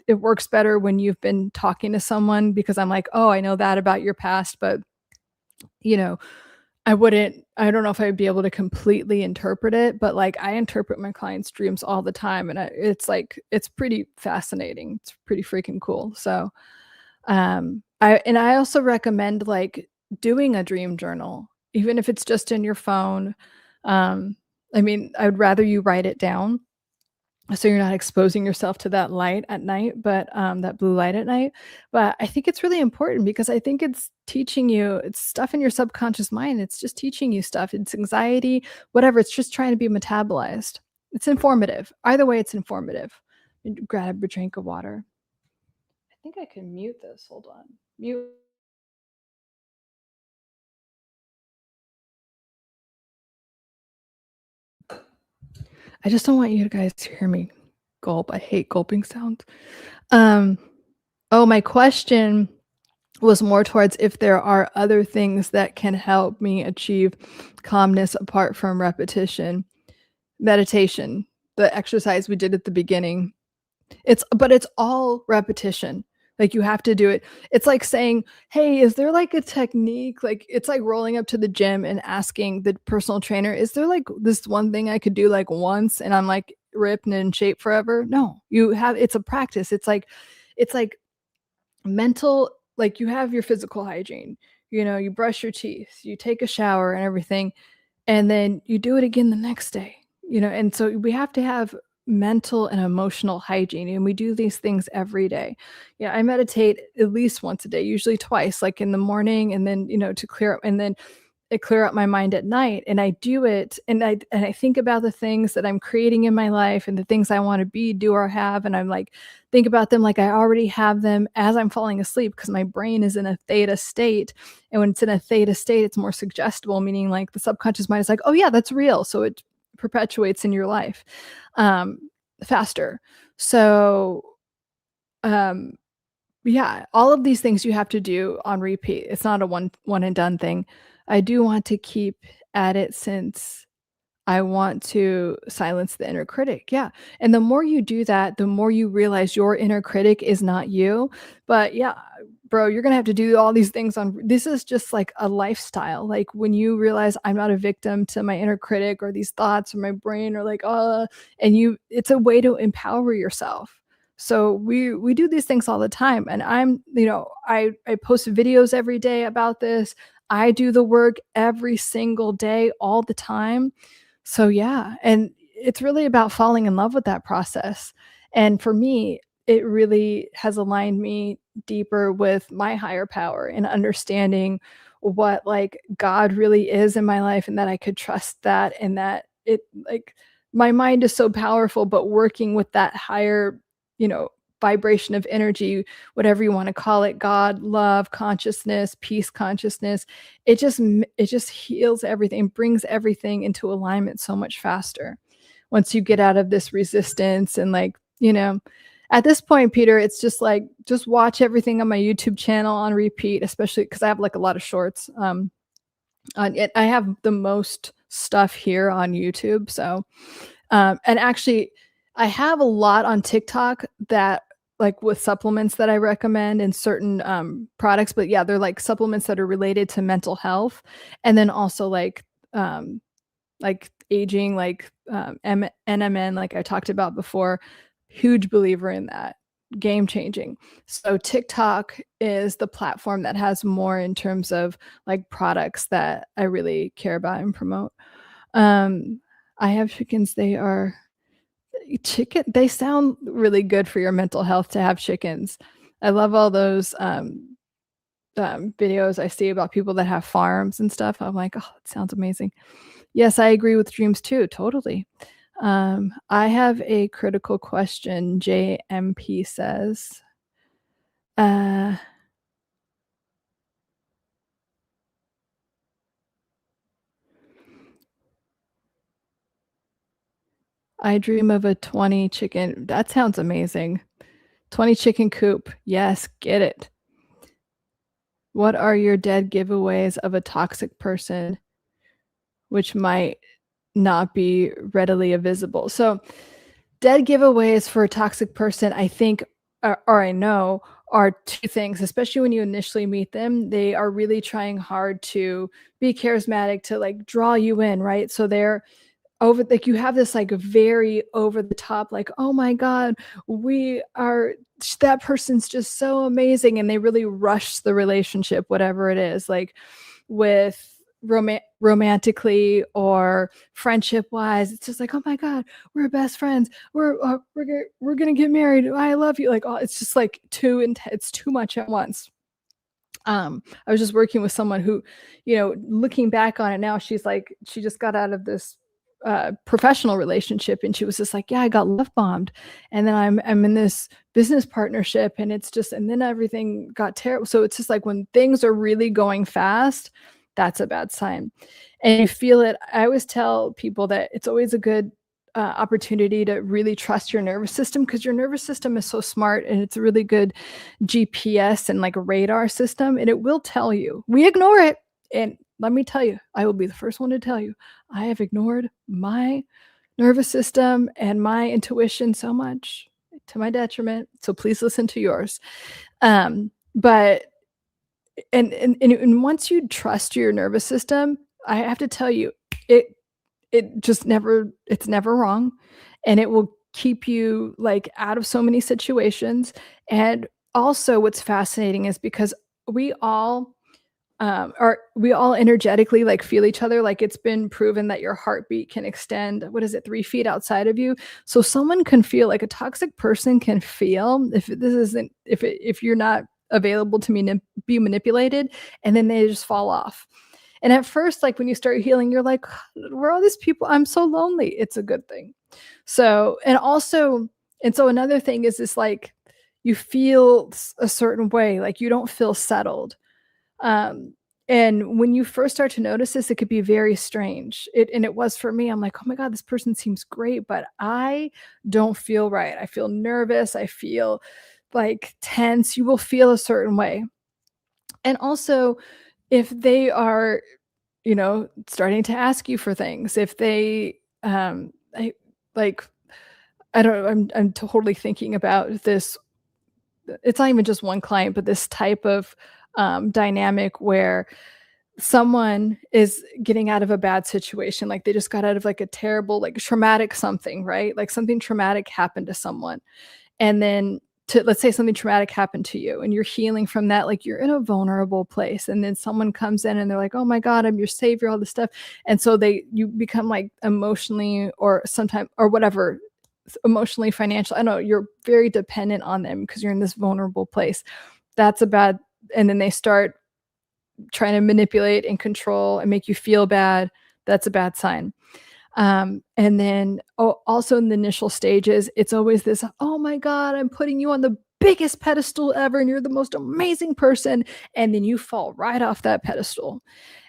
it works better when you've been talking to someone because I'm like, oh, I know that about your past, but you know, I don't know if I'd be able to completely interpret it, but like I interpret my clients' dreams all the time, and it's like it's pretty fascinating. It's pretty freaking cool. So, I also recommend like doing a dream journal, even if it's just in your phone. Um, I mean, I would rather you write it down so you're not exposing yourself to that light at night, but that blue light at night. But I think it's really important because I think it's teaching you, it's stuff in your subconscious mind. It's just teaching you stuff. It's anxiety, whatever. It's just trying to be metabolized. It's informative. Either way, it's informative. Grab a drink of water. I think I can mute this. Hold on. Mute. I just don't want you guys to hear me gulp. I hate gulping sounds. Um, oh, my question was more towards if there are other things that can help me achieve calmness apart from repetition. Meditation, the exercise we did at the beginning. But it's all repetition. Like you have to do it. It's like saying, "Hey, is there like a technique?" Like it's like rolling up to the gym and asking the personal trainer, "Is there like this one thing I could do like once and I'm like ripped and in shape forever?" No. It's a practice. It's like mental, like you have your physical hygiene. You brush your teeth, you take a shower and everything, and then you do it again the next day. And so we have to have mental and emotional hygiene, and we do these things every day. Yeah, I meditate at least once a day, usually twice, like in the morning and then, to clear up, and then it clear up my mind at night. And I do it, and I think about the things that I'm creating in my life and the things I want to be, do, or have, and I'm like think about them like I already have them as I'm falling asleep because my brain is in a theta state. And when it's in a theta state, it's more suggestible, meaning like the subconscious mind is like, oh yeah, that's real, so it perpetuates in your life um faster. So um yeah, all of these things you have to do on repeat. It's not a one and done thing. I do want to keep at it since I want to silence the inner critic. Yeah. And the more you do that, the more you realize your inner critic is not you. But yeah, bro, you're going to have to do all these things on this is just like a lifestyle. Like when you realize I'm not a victim to my inner critic or these thoughts or my brain or like and it's a way to empower yourself. So we do these things all the time, and I post videos every day about this. I do the work every single day all the time. So yeah, and it's really about falling in love with that process. And for me, it really has aligned me deeper with my higher power and understanding what like God really is in my life, and that I could trust that, and that it like my mind is so powerful, but working with that higher, you know, vibration of energy, whatever you want to call it, God, love, consciousness, peace consciousness, it just heals everything, brings everything into alignment so much faster once you get out of this resistance. And like, at this point, Peter, it's just like just watch everything on my YouTube channel on repeat, especially because I have like a lot of shorts. On it, I have the most stuff here on YouTube. So and actually, I have a lot on TikTok that like with supplements that I recommend and certain products, but yeah, they're like supplements that are related to mental health, and then also like aging, like NMN, like I talked about before. Huge believer in that. Game changing. So TikTok is the platform that has more in terms of like products that I really care about and promote. Um, I have chickens. They sound really good for your mental health to have chickens. I love all those. videos I see about people that have farms and stuff. I'm like, "Oh, it sounds amazing." Yes, I agree with dreams too, totally. I have a critical question, JMP says. Uh, I dream of a 20 chicken that sounds amazing. 20 chicken coop. Yes, get it. What are your dead giveaways of a toxic person which might not be readily visible? So, dead giveaways for a toxic person, I think, or I know, are two things, especially when you initially meet them. They are really trying hard to be charismatic, to like draw you in, right? So they're over, like you have this like very over the top, like, oh my God, we are, that person's just so amazing. And they really rush the relationship, whatever it is, like with romantically or friendship wise. It's just like, oh my God, we're best friends. We're gonna get married. I love you. Like, oh, it's just like too intense. It's too much at once. I was just working with someone who, looking back on it now, she's like, she just got out of this professional relationship, and she was just like, yeah, I got love bombed, and then I'm in this business partnership, and it's just, and then everything got terrible. So it's just like when things are really going fast, that's a bad sign, and you feel it. I always tell people that it's always a good opportunity to really trust your nervous system, because your nervous system is so smart, and it's a really good GPS and like a radar system, and it will tell you. We ignore it. And let me tell you, I will be the first one to tell you, I have ignored my nervous system and my intuition so much to my detriment. So please listen to yours. But and once you trust your nervous system, I have to tell you, it it's never wrong, and it will keep you like out of so many situations. And also what's fascinating is because we all we all energetically like feel each other. Like it's been proven that your heartbeat can extend, what is it, 3 feet outside of you. So someone can feel, like a toxic person can feel, if this isn't, if you're not available to be manipulated, and then they just fall off. And at first, like when you start healing, you're like, where are all these people? I'm so lonely. It's a good thing. So, and also, and so another thing is this, like, you feel a certain way, like you don't feel settled. Um, and when you first start to notice this, it could be very strange. And it was for me. I'm like, oh my God, this person seems great, but I don't feel right. I feel nervous. I feel like tense. You will feel a certain way. And also, if they are, starting to ask you for things, if they, I, like, I don't know, I'm totally thinking about this. It's not even just one client, but this type of dynamic where someone is getting out of a bad situation, like they just got out of like a terrible, like traumatic something, right? Like something traumatic happened to someone, and then, to let's say something traumatic happened to you and you're healing from that, like you're in a vulnerable place, and then someone comes in and they're like, oh my God, I'm your savior, all this stuff. And so you become like emotionally, or sometimes, or whatever, emotionally, financial, I don't know, you're very dependent on them because you're in this vulnerable place. That's a bad, and then they start trying to manipulate and control and make you feel bad. That's a bad sign. And then, also in the initial stages, it's always this, oh my God, I'm putting you on the biggest pedestal ever, and you're the most amazing person. And then you fall right off that pedestal.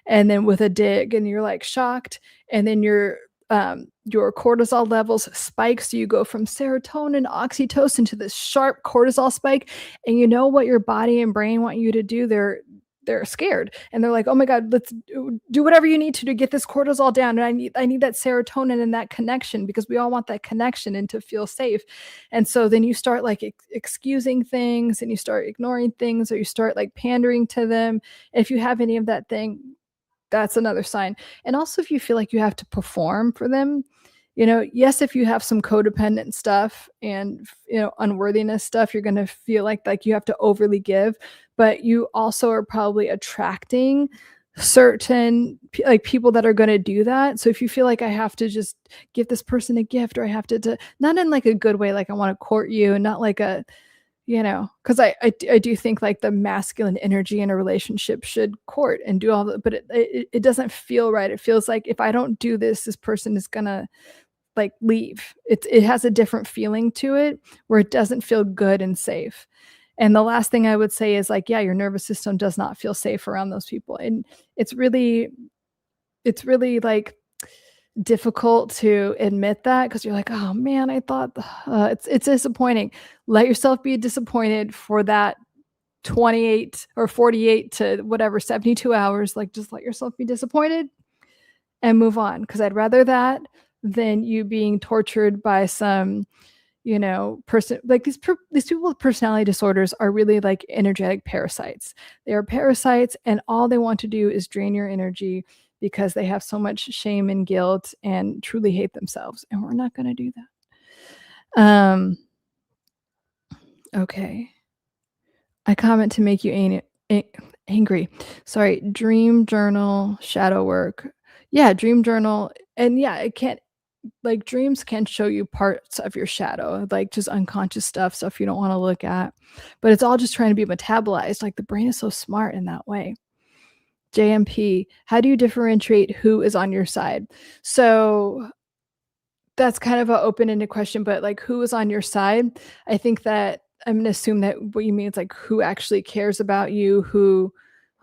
And then with a dig, and you're like shocked. And then your cortisol levels spike. So you go from serotonin, oxytocin to this sharp cortisol spike. And you know what your body and brain want you to do? They're scared, and they're like, oh my God, let's do whatever you need to get this cortisol down, and I need that serotonin and that connection, because we all want that connection and to feel safe. And so then you start like excusing things, and you start ignoring things, or you start like pandering to them. If you have any of that thing, that's another sign. And also, if you feel like you have to perform for them, yes, if you have some codependent stuff and, unworthiness stuff, you're going to feel like you have to overly give, but you also are probably attracting certain like people that are going to do that. So if you feel like I have to just give this person a gift, or I have to not in like a good way, like I want to court you, and not like a, because I do think like the masculine energy in a relationship should court and do all the, but it doesn't feel right. It feels like if I don't do this, this person is gonna like leave. It has a different feeling to it where it doesn't feel good and safe. And the last thing I would say is like, yeah, your nervous system does not feel safe around those people. And it's really, it's really like difficult to admit that because you're like, oh man, I thought it's disappointing. Let yourself be disappointed for that 28 or 48 to whatever 72 hours. Like just let yourself be disappointed and move on, because I'd rather that than you being tortured by some person. Like these people with personality disorders are really like energetic parasites. They are parasites, and all they want to do is drain your energy because they have so much shame and guilt and truly hate themselves, and we're not going to do that. Okay, I comment to make you angry. Sorry. Dream journal, shadow work. Yeah, dream journal. And yeah, it can't, like dreams can show you parts of your shadow, like just unconscious stuff you don't want to look at. But it's all just trying to be metabolized. Like the brain is so smart in that way. JMP, how do you differentiate who is on your side? So that's kind of an open-ended question, but like who is on your side? I think that I'm gonna assume that what you mean is like who actually cares about you, who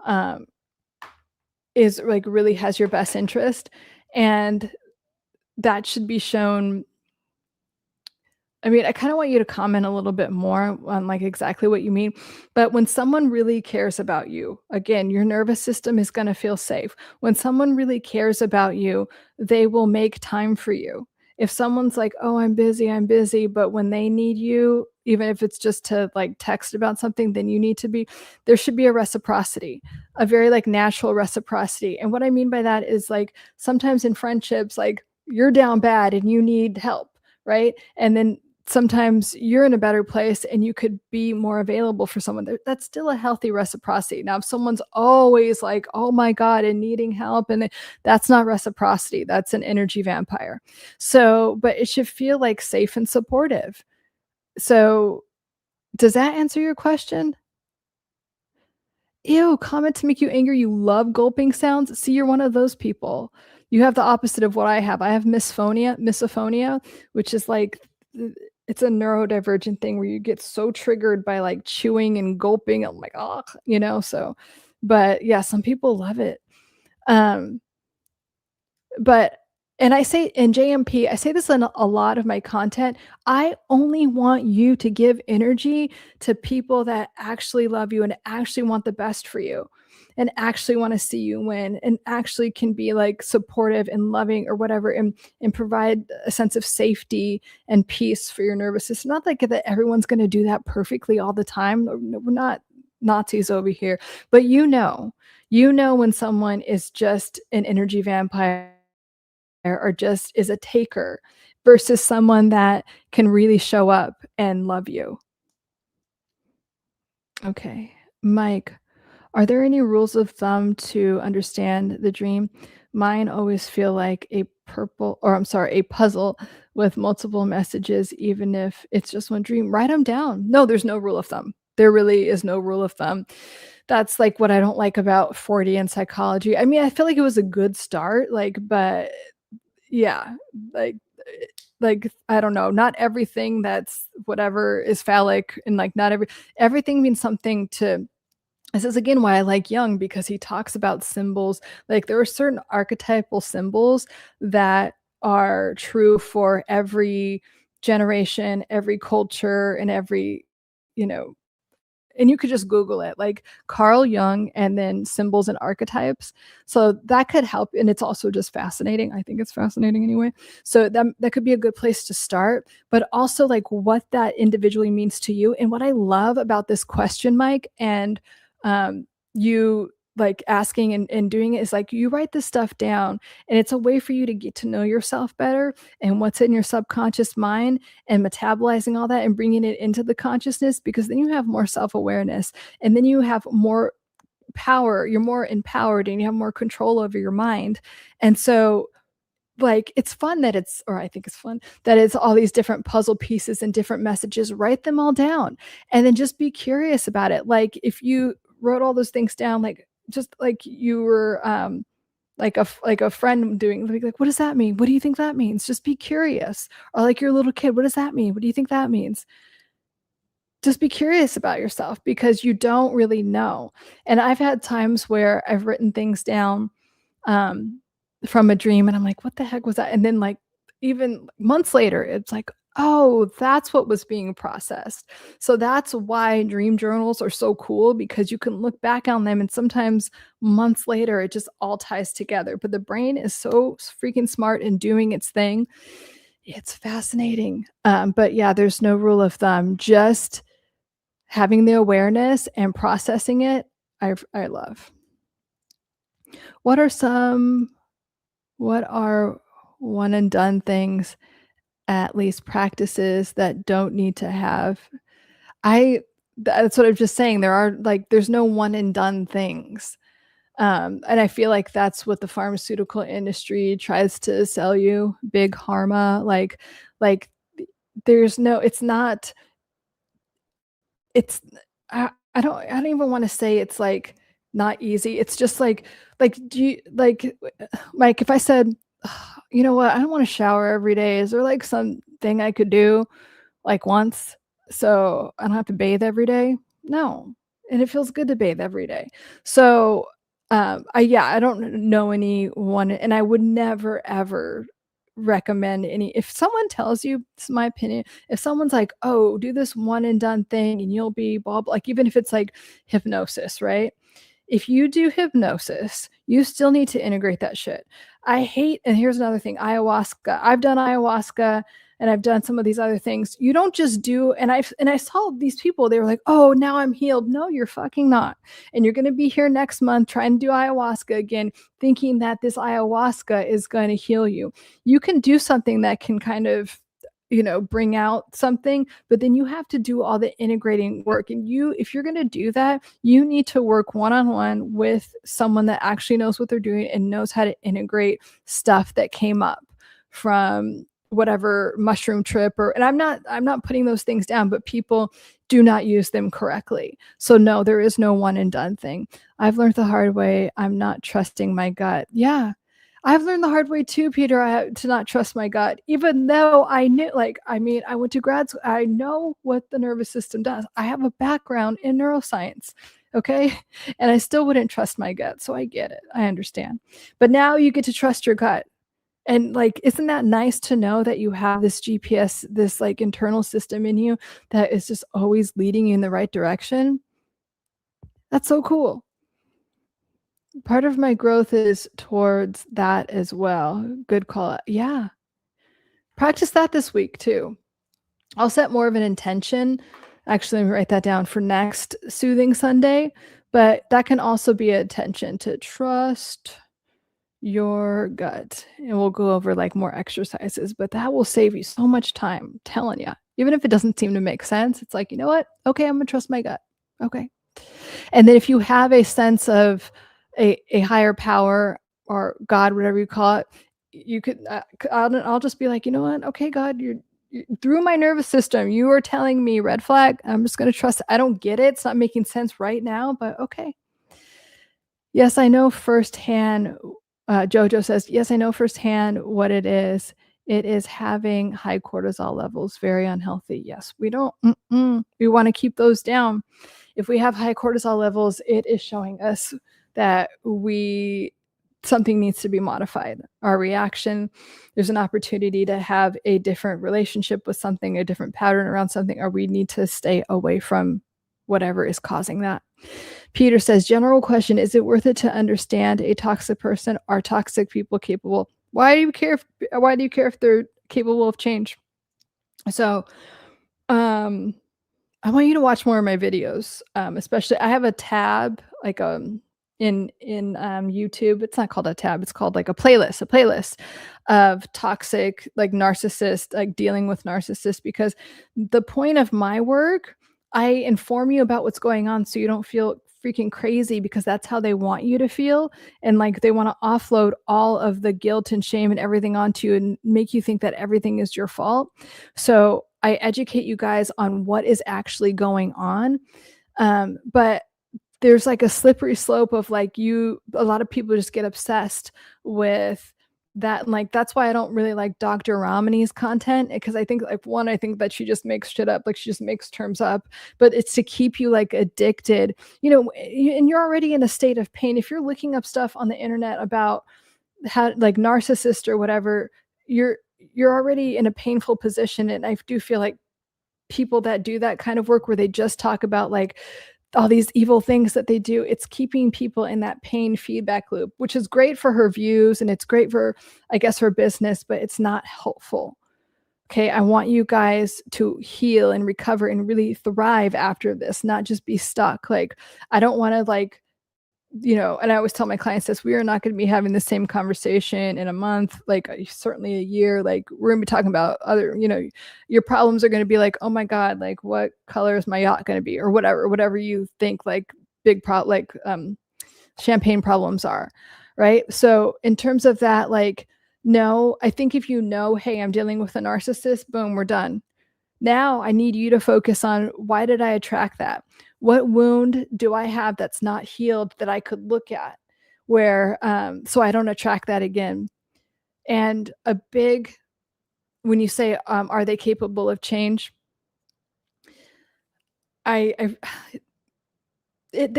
um, is like really has your best interest, and that should be shown. I mean, I kind of want you to comment a little bit more on like exactly what you mean. But when someone really cares about you, again, your nervous system is going to feel safe. When someone really cares about you, they will make time for you. If someone's like, "Oh, I'm busy," but when they need you, even if it's just to like text about something, then you need to be, there should be a reciprocity, a very like natural reciprocity. And what I mean by that is like sometimes in friendships, like you're down bad and you need help, right? And then sometimes you're in a better place and you could be more available for someone. That's still a healthy reciprocity. Now, if someone's always like, oh my God, and needing help, and that's not reciprocity, that's an energy vampire. So, but it should feel like safe and supportive. So, does that answer your question? Ew, comment to make you angry. You love gulping sounds. See, you're one of those people. You have the opposite of what I have. I have misophonia, which is like it's a neurodivergent thing where you get so triggered by like chewing and gulping. I'm like, oh, so but yeah, some people love it. Um, but and I say in JMP, I say this in a lot of my content. I only want you to give energy to people that actually love you and actually want the best for you and actually want to see you win and actually can be like supportive and loving or whatever, and provide a sense of safety and peace for your nervous system. Not like that everyone's going to do that perfectly all the time. No, we're not Nazis over here, but when someone is just an energy vampire or just is a taker versus someone that can really show up and love you. Okay. Mike, are there any rules of thumb to understand the dream? Mine always feel like a puzzle with multiple messages, even if it's just one dream. Write them down. No, there's no rule of thumb. There really is no rule of thumb. That's like what I don't like about 40 and psychology. I mean, I feel like it was a good start, like, but yeah, like I don't know, not everything that's whatever is phallic, and like not everything means something to. This is again why I like Jung, because he talks about symbols. Like there are certain archetypal symbols that are true for every generation, every culture, and every, you know, and you could just Google it, like Carl Jung and then symbols and archetypes. So that could help. And it's also just fascinating. I think it's fascinating anyway. So that could be a good place to start, but also like what that individually means to you. And what I love about this question, Mike, and you like asking and doing it is like you write this stuff down, and it's a way for you to get to know yourself better and what's in your subconscious mind, and metabolizing all that and bringing it into the consciousness, because then you have more self-awareness, and then you have more power. You're more empowered and you have more control over your mind. And so like, it's fun that it's or I think it's fun that it's all these different puzzle pieces and different messages, write them all down, and then just be curious about it. Like, if you wrote all those things down, like, just like you were, like a friend doing like, "What does that mean? What do you think that means?" Just be curious. Or like your little kid, "What does that mean? What do you think that means?" Just be curious about yourself because you don't really know. And I've had times where I've written things down, um, from a dream, and I'm like, "What the heck was that?" And then, like, even months later, it's like, "Oh, that's what was being processed." So that's why dream journals are so cool because you can look back on them, and sometimes months later, it just all ties together. But the brain is so freaking smart in doing its thing. It's fascinating. But yeah, there's no rule of thumb. Just having the awareness and processing it, I love. What are some what are one and done things, at least practices that don't need to have I that's what I'm just saying, there are like, there's no one and done things, and I feel like that's what the pharmaceutical industry tries to sell you, big pharma, like, there's no it's not it's I don't even wanna say it's, like, not easy, it's just like, do you like, if I said, "You know what? I don't wanna shower every day. Is there, like, something I could do, like, once, so I don't have to bathe every day?" No, and it feels good to bathe every day. So, I don't know anyone, and I would never, ever recommend any if someone tells you this is my opinion, if someone's like, "Oh, do this one and done thing and you'll be blah, blah," like, even if it's, like, hypnosis, right? If you do hypnosis, you still need to integrate that shit. I hate and here's another thing, ayahuasca. I've done ayahuasca and I've done some of these other things. You don't just do and I saw these people, they were like, "Oh, now I'm healed." No, you're fucking not. And you're gonna be here next month trying to do ayahuasca again, thinking that this ayahuasca is gonna heal you. You can do something that can kind of bring out something, but then you have to do all the integrating work. And if you're going to do that, you need to work one on one with someone that actually knows what they're doing and knows how to integrate stuff that came up from whatever mushroom trip and I'm not putting those things down, but people do not use them correctly. So no, there is no one and done thing. I've learned the hard way. I'm not trusting my gut. Yeah, I've learned the hard way too, Peter, to not trust my gut, even though I knew, like, I mean, I went to grad school. I know what the nervous system does. I have a background in neuroscience. Okay. And I still wouldn't trust my gut. So I get it. I understand. But now you get to trust your gut. And like, isn't that nice to know that you have this GPS, this like internal system in you that is just always leading you in the right direction? That's so cool. Part of my growth is towards that as well. Good call out. Yeah. Practice that this week too. I'll set more of an intention. Actually, let me write that down for next Soothing Sunday. But that can also be a intention to trust your gut. And we'll go over like more exercises, but that will save you so much time. I'm telling you. Even if it doesn't seem to make sense, it's like, you know what? Okay, I'm gonna trust my gut. Okay. And then if you have a sense of a higher power or God, whatever you call it, you could I'll just be like, you know what? Okay, God, through my nervous system, you are telling me red flag. I'm just going to trust. I don't get it. It's not making sense right now, but okay. Yes, I know firsthand. Jojo says, yes, I know firsthand what it is. It is having high cortisol levels, very unhealthy. Yes, we don't, we want to keep those down. If we have high cortisol levels, it is showing us that something needs to be modified. Our reaction, there's an opportunity to have a different relationship with something, a different pattern around something, or we need to stay away from whatever is causing that. Peter says, general question, is it worth it to understand a toxic person? Are toxic people capable? Why do you care if they're capable of change? So, I want you to watch more of my videos, especially I have a tab like in YouTube. It's not called a tab, it's called like a playlist of toxic like narcissists, like dealing with narcissists because the point of my work, I inform you about what's going on so you don't feel freaking crazy because that's how they want you to feel, and, like, they wanna offload all of the guilt and shame and everything onto you and make you think that everything is your fault. So, I educate you guys on what is actually going on, but there's like a slippery slope of like a lot of people just get obsessed with that. Like, that's why I don't really like Dr. Ramani's content, because I think, like, one, I think that she just makes shit up, like she just makes terms up, but it's to keep you like addicted, and you're already in a state of pain. If you're looking up stuff on the internet about how, like, narcissist or whatever, you're already in a painful position. And I do feel like people that do that kind of work where they just talk about like all these evil things that they do, it's keeping people in that pain feedback loop, which is great for her views and it's great for, I guess, her business, but it's not helpful. Okay, I want you guys to heal and recover and really thrive after this, not just be stuck. Like, I don't want to, like, and I always tell my clients this, we are not going to be having the same conversation in a month, like, certainly a year. Like, we're going to be talking about other, your problems are going to be like, oh my God, like, what color is my yacht going to be, or whatever you think, like, champagne problems are. Right. So in terms of that, like, no, I think if hey, I'm dealing with a narcissist, boom, we're done. Now I need you to focus on, why did I attract that? What wound do I have that's not healed that I could look at, where so I don't attract that again? And when you say, are they capable of change? I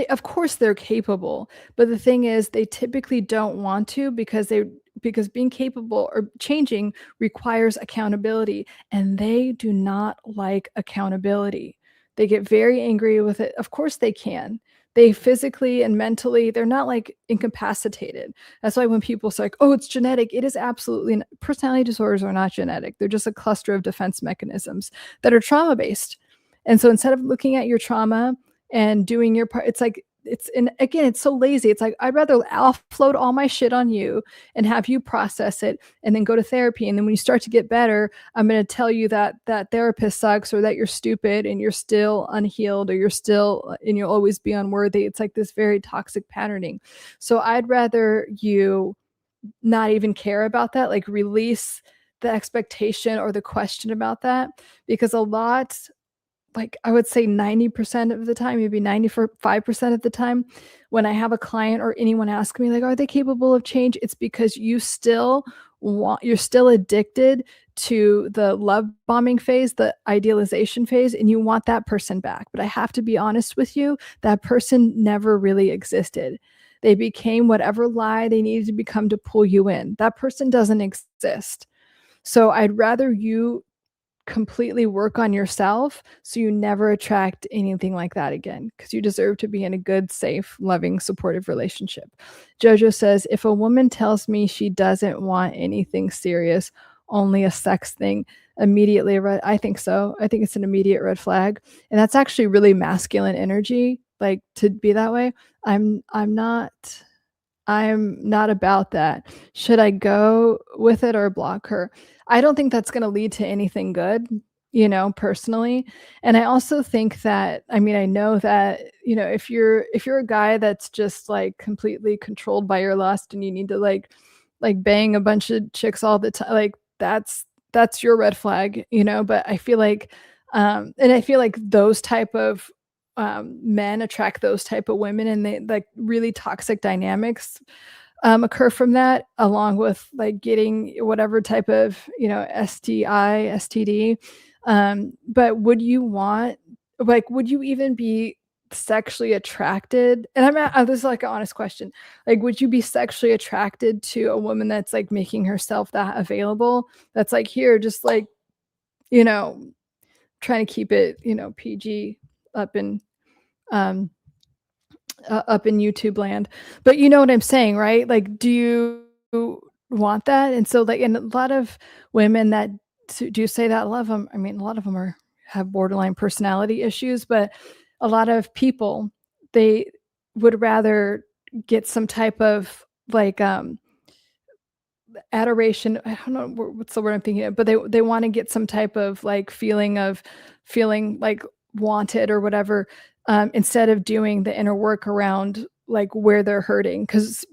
of course they're capable, but the thing is they typically don't want to, because being capable or changing requires accountability, and they do not like accountability. They get very angry with it. Of course they can. They physically and mentally, they're not like incapacitated. That's why when people say like, oh, it's genetic, it is absolutely personality disorders are not genetic. They're just a cluster of defense mechanisms that are trauma based. And so instead of looking at your trauma and doing your part, it's like, and again, it's so lazy. It's like, I'd rather offload all my shit on you and have you process it and then go to therapy. And then when you start to get better, I'm going to tell you that that therapist sucks, or that you're stupid and you're still unhealed, or and you'll always be unworthy. It's like this very toxic patterning. So I'd rather you not even care about that, like release the expectation or the question about that, because a lot, like, I would say 90% of the time, maybe 95% of the time, when I have a client or anyone ask me, like, are they capable of change? It's because you're still addicted to the love bombing phase, the idealization phase, and you want that person back. But I have to be honest with you, that person never really existed. They became whatever lie they needed to become to pull you in. That person doesn't exist. So I'd rather you completely work on yourself so you never attract anything like that again, because you deserve to be in a good, safe, loving, supportive relationship. Jojo says, if a woman tells me she doesn't want anything serious, only a sex thing, immediately I think so. I think it's an immediate red flag. And that's actually really masculine energy, like, to be that way. I'm not about that. Should I go with it or block her? I don't think that's gonna lead to anything good, personally. And I also think that, I mean, I know that, if you're a guy that's just like completely controlled by your lust and you need to like bang a bunch of chicks all the time, like, that's your red flag, but I feel like those type of men attract those type of women, and they, like, really toxic dynamics occur from that, along with like getting whatever type of STI, STD. But would you even be sexually attracted? And this is like an honest question. Like, would you be sexually attracted to a woman that's like making herself that available? That's like, here, just like, you know, trying to keep it, PG up in um up in YouTube land. But you know what I'm saying, right? Like, do you want that? And so, like, and a lot of women that do say that, a lot of them, I mean, a lot of them have borderline personality issues, but a lot of people, they would rather get some type of like adoration. I don't know what's the word I'm thinking of, but they want to get some type of like feeling like wanted or whatever, instead of doing the inner work around like where they're hurting, because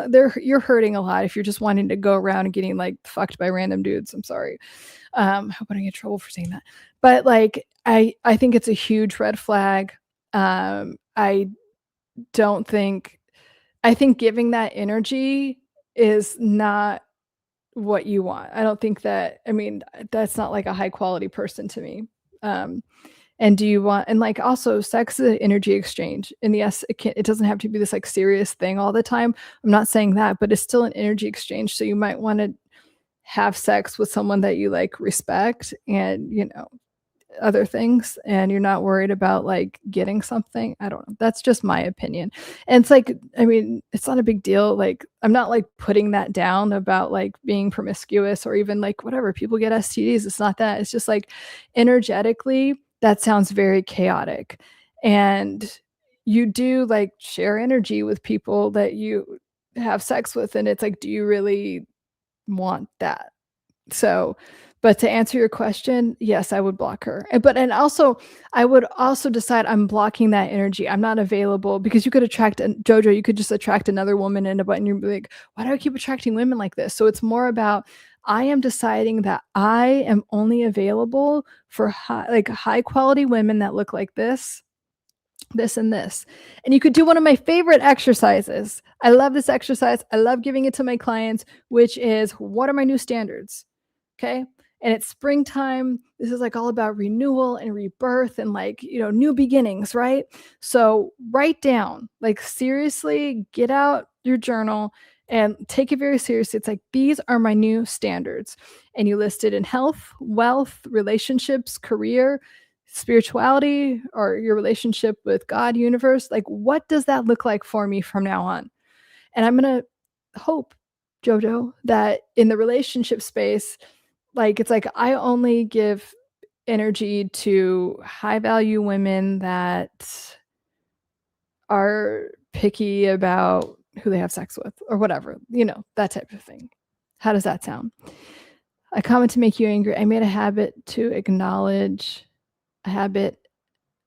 you're hurting a lot if you're just wanting to go around and getting like fucked by random dudes. I'm sorry. I hope I don't get in trouble for saying that. But like I think it's a huge red flag. I don't think I think giving that energy is not what you want. I don't think that, I mean, that's not like a high quality person to me. Um, and do you want, and like also sex is an energy exchange. And yes, it doesn't have to be this like serious thing all the time. I'm not saying that, but it's still an energy exchange. So you might want to have sex with someone that you like respect and, you know, other things, and you're not worried about like getting something. I don't know. That's just my opinion. And it's like, I mean, it's not a big deal. Like, I'm not like putting that down about like being promiscuous or even like whatever. People get STDs. It's not that. It's just like energetically, that sounds very chaotic. And you do like share energy with people that you have sex with. And it's like, do you really want that? So, but to answer your question, yes, I would block her. And also, I would also decide I'm blocking that energy. I'm not available, because you could attract Jojo. You could just attract another woman and you'd be like, why do I keep attracting women like this? So it's more about I am deciding that I am only available for high quality women that look like this and this. And you could do one of my favorite exercises. I love this exercise. I love giving it to my clients, which is, what are my new standards? Okay. And it's springtime. This is like all about renewal and rebirth and like, you know, new beginnings, right? So write down, like seriously, get out your journal and take it very seriously. It's like, these are my new standards. And you list it in health, wealth, relationships, career, spirituality, or your relationship with God, universe. Like, what does that look like for me from now on? And I'm going to hope, Jojo, that in the relationship space, like, it's like I only give energy to high value women that are picky about who they have sex with or whatever, you know, that type of thing. How does that sound? A comment to make you angry. I made a habit to acknowledge a habit.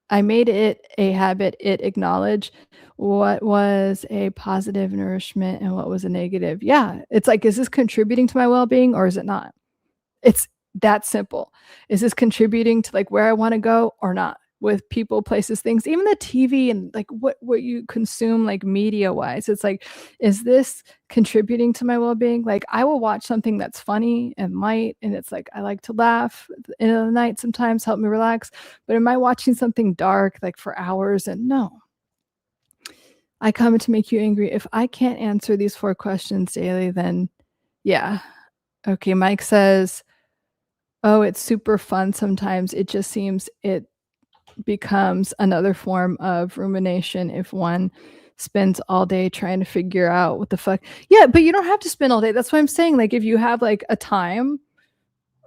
I made it a habit, it acknowledge what was a positive nourishment and what was a negative. Yeah. It's like, is this contributing to my well being or is it not? It's that simple. Is this contributing to like where I want to go or not? With people, places, things, even the TV and like what you consume, like media wise. It's like, is this contributing to my well-being? Like, I will watch something that's funny and light, and it's like I like to laugh in the night sometimes, help me relax. But am I watching something dark like for hours? And no. I come to make you angry. If I can't answer these 4 questions daily, then yeah. Okay, Mike says, oh, it's super fun sometimes. It just seems it becomes another form of rumination if one spends all day trying to figure out what the fuck. Yeah, but you don't have to spend all day. That's what I'm saying. Like, if you have like a time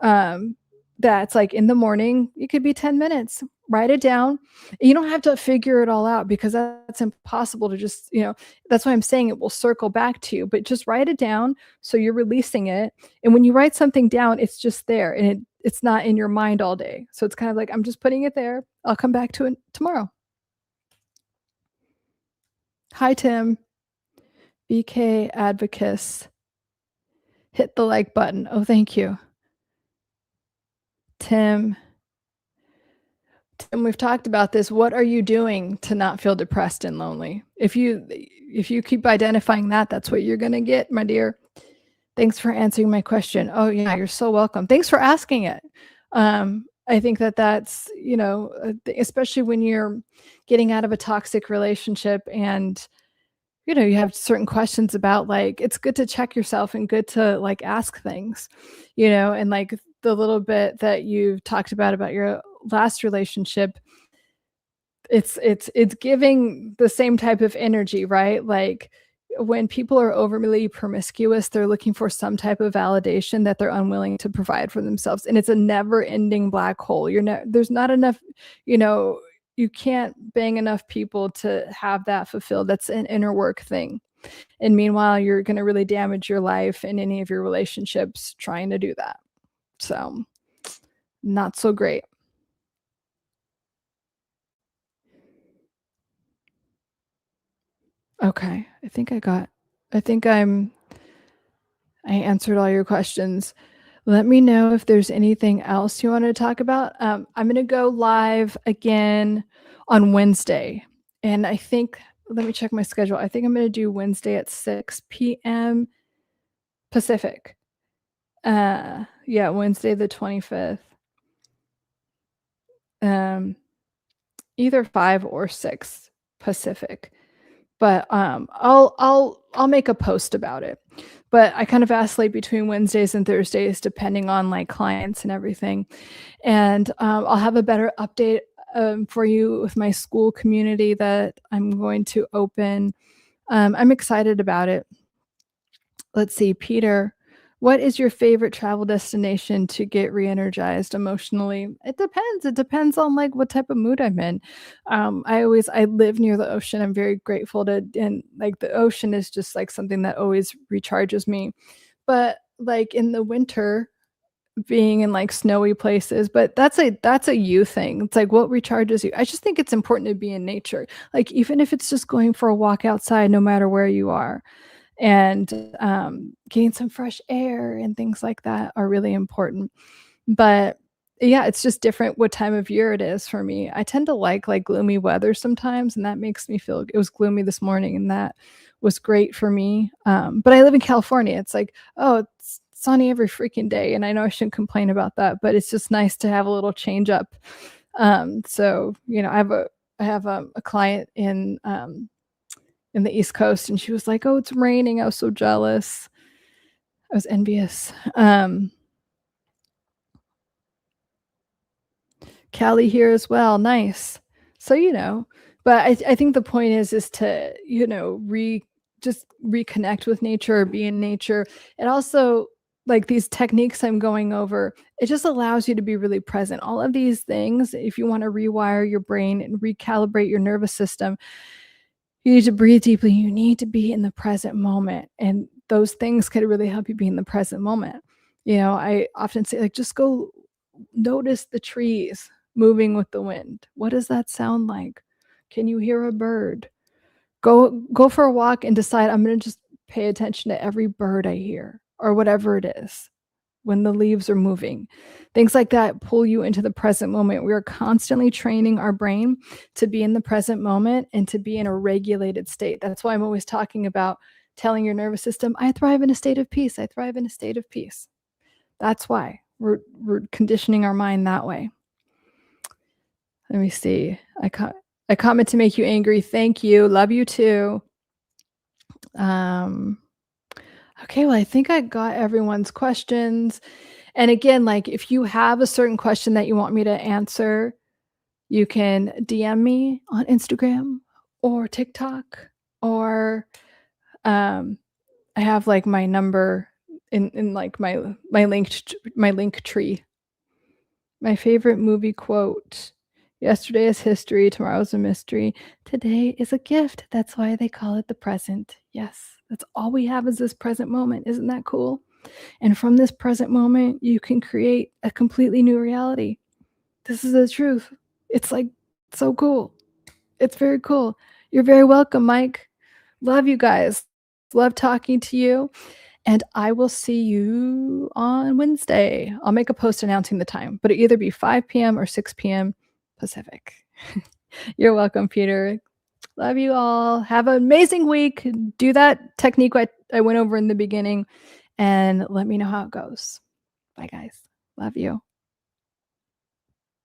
um that's like in the morning, it could be 10 minutes. Write it down. You don't have to figure it all out, because that's impossible to just, you know, that's why I'm saying it will circle back to you, but just write it down so you're releasing it. And when you write something down, it's just there, and it's not in your mind all day. So it's kind of like, I'm just putting it there. I'll come back to it tomorrow. Hi, Tim. BK Advocates. Hit the like button. Oh, thank you. Tim, we've talked about this. What are you doing to not feel depressed and lonely? If you keep identifying that, that's what you're going to get, my dear. Thanks for answering my question. Oh yeah, you're so welcome. Thanks for asking it. I think that's, you know, especially when you're getting out of a toxic relationship and, you know, you have certain questions about, like, it's good to check yourself and good to like ask things, you know, and like the little bit that you talked about your last relationship, it's giving the same type of energy, right? Like, when people are overly promiscuous, they're looking for some type of validation that they're unwilling to provide for themselves, and it's a never-ending black hole. There's not enough, you know, you can't bang enough people to have that fulfilled. That's an inner work thing. And meanwhile, you're going to really damage your life and any of your relationships trying to do that. So, not so great. Okay. I think I answered all your questions. Let me know if there's anything else you want to talk about. I'm going to go live again on Wednesday. And I think, let me check my schedule. I think I'm going to do Wednesday at 6 p.m. Pacific. Yeah, Wednesday the 25th. Um, either 5 or 6 Pacific. But I'll make a post about it. But I kind of vacillate between Wednesdays and Thursdays depending on like clients and everything. And I'll have a better update for you with my school community that I'm going to open. I'm excited about it. Let's see, Peter, what is your favorite travel destination to get re-energized emotionally? It depends. It depends on like what type of mood I'm in. I live near the ocean. I'm very grateful to, and like the ocean is just like something that always recharges me. But like in the winter, being in like snowy places, but that's a you thing. It's like what recharges you. I just think it's important to be in nature. Like even if it's just going for a walk outside, no matter where you are, and getting some fresh air and things like that are really important. But yeah, it's just different what time of year it is for me. I tend to like gloomy weather sometimes, and that makes me feel. It was gloomy this morning, and that was great for me. But I live in California. It's like, oh, it's sunny every freaking day, and I know I shouldn't complain about that, but it's just nice to have a little change up. So you know, I have a client in the East Coast, and she was like, "Oh, it's raining." I was so jealous. I was envious. Cali here as well. Nice. So, you know, but I think the point is to, you know, just reconnect with nature or be in nature. And also like these techniques I'm going over, it just allows you to be really present. All of these things, if you want to rewire your brain and recalibrate your nervous system, you need to breathe deeply. You need to be in the present moment. And those things could really help you be in the present moment. You know, I often say, like, just go notice the trees moving with the wind. What does that sound like? Can you hear a bird? Go for a walk and decide I'm going to just pay attention to every bird I hear or whatever it is when the leaves are moving. Things like that pull you into the present moment. We are constantly training our brain to be in the present moment and to be in a regulated state. That's why I'm always talking about telling your nervous system, I thrive in a state of peace. I thrive in a state of peace. That's why we're conditioning our mind that way. Let me see. I comment to make you angry. Thank you. Love you too. Okay, well, I think I got everyone's questions. And again, like if you have a certain question that you want me to answer, you can DM me on Instagram or TikTok, or I have like my number in like my link tree. My favorite movie quote: yesterday is history, tomorrow's a mystery, today is a gift. That's why they call it the present. Yes, that's all we have is this present moment. Isn't that cool? And from this present moment, you can create a completely new reality. This is the truth. It's like so cool. It's very cool. You're very welcome, Mike. Love you guys. Love talking to you. And I will see you on Wednesday. I'll make a post announcing the time, but it either be 5 p.m. or 6 p.m. Pacific. You're welcome, Peter. Love you all. Have an amazing week. Do that technique I went over in the beginning and let me know how it goes. Bye, guys. Love you.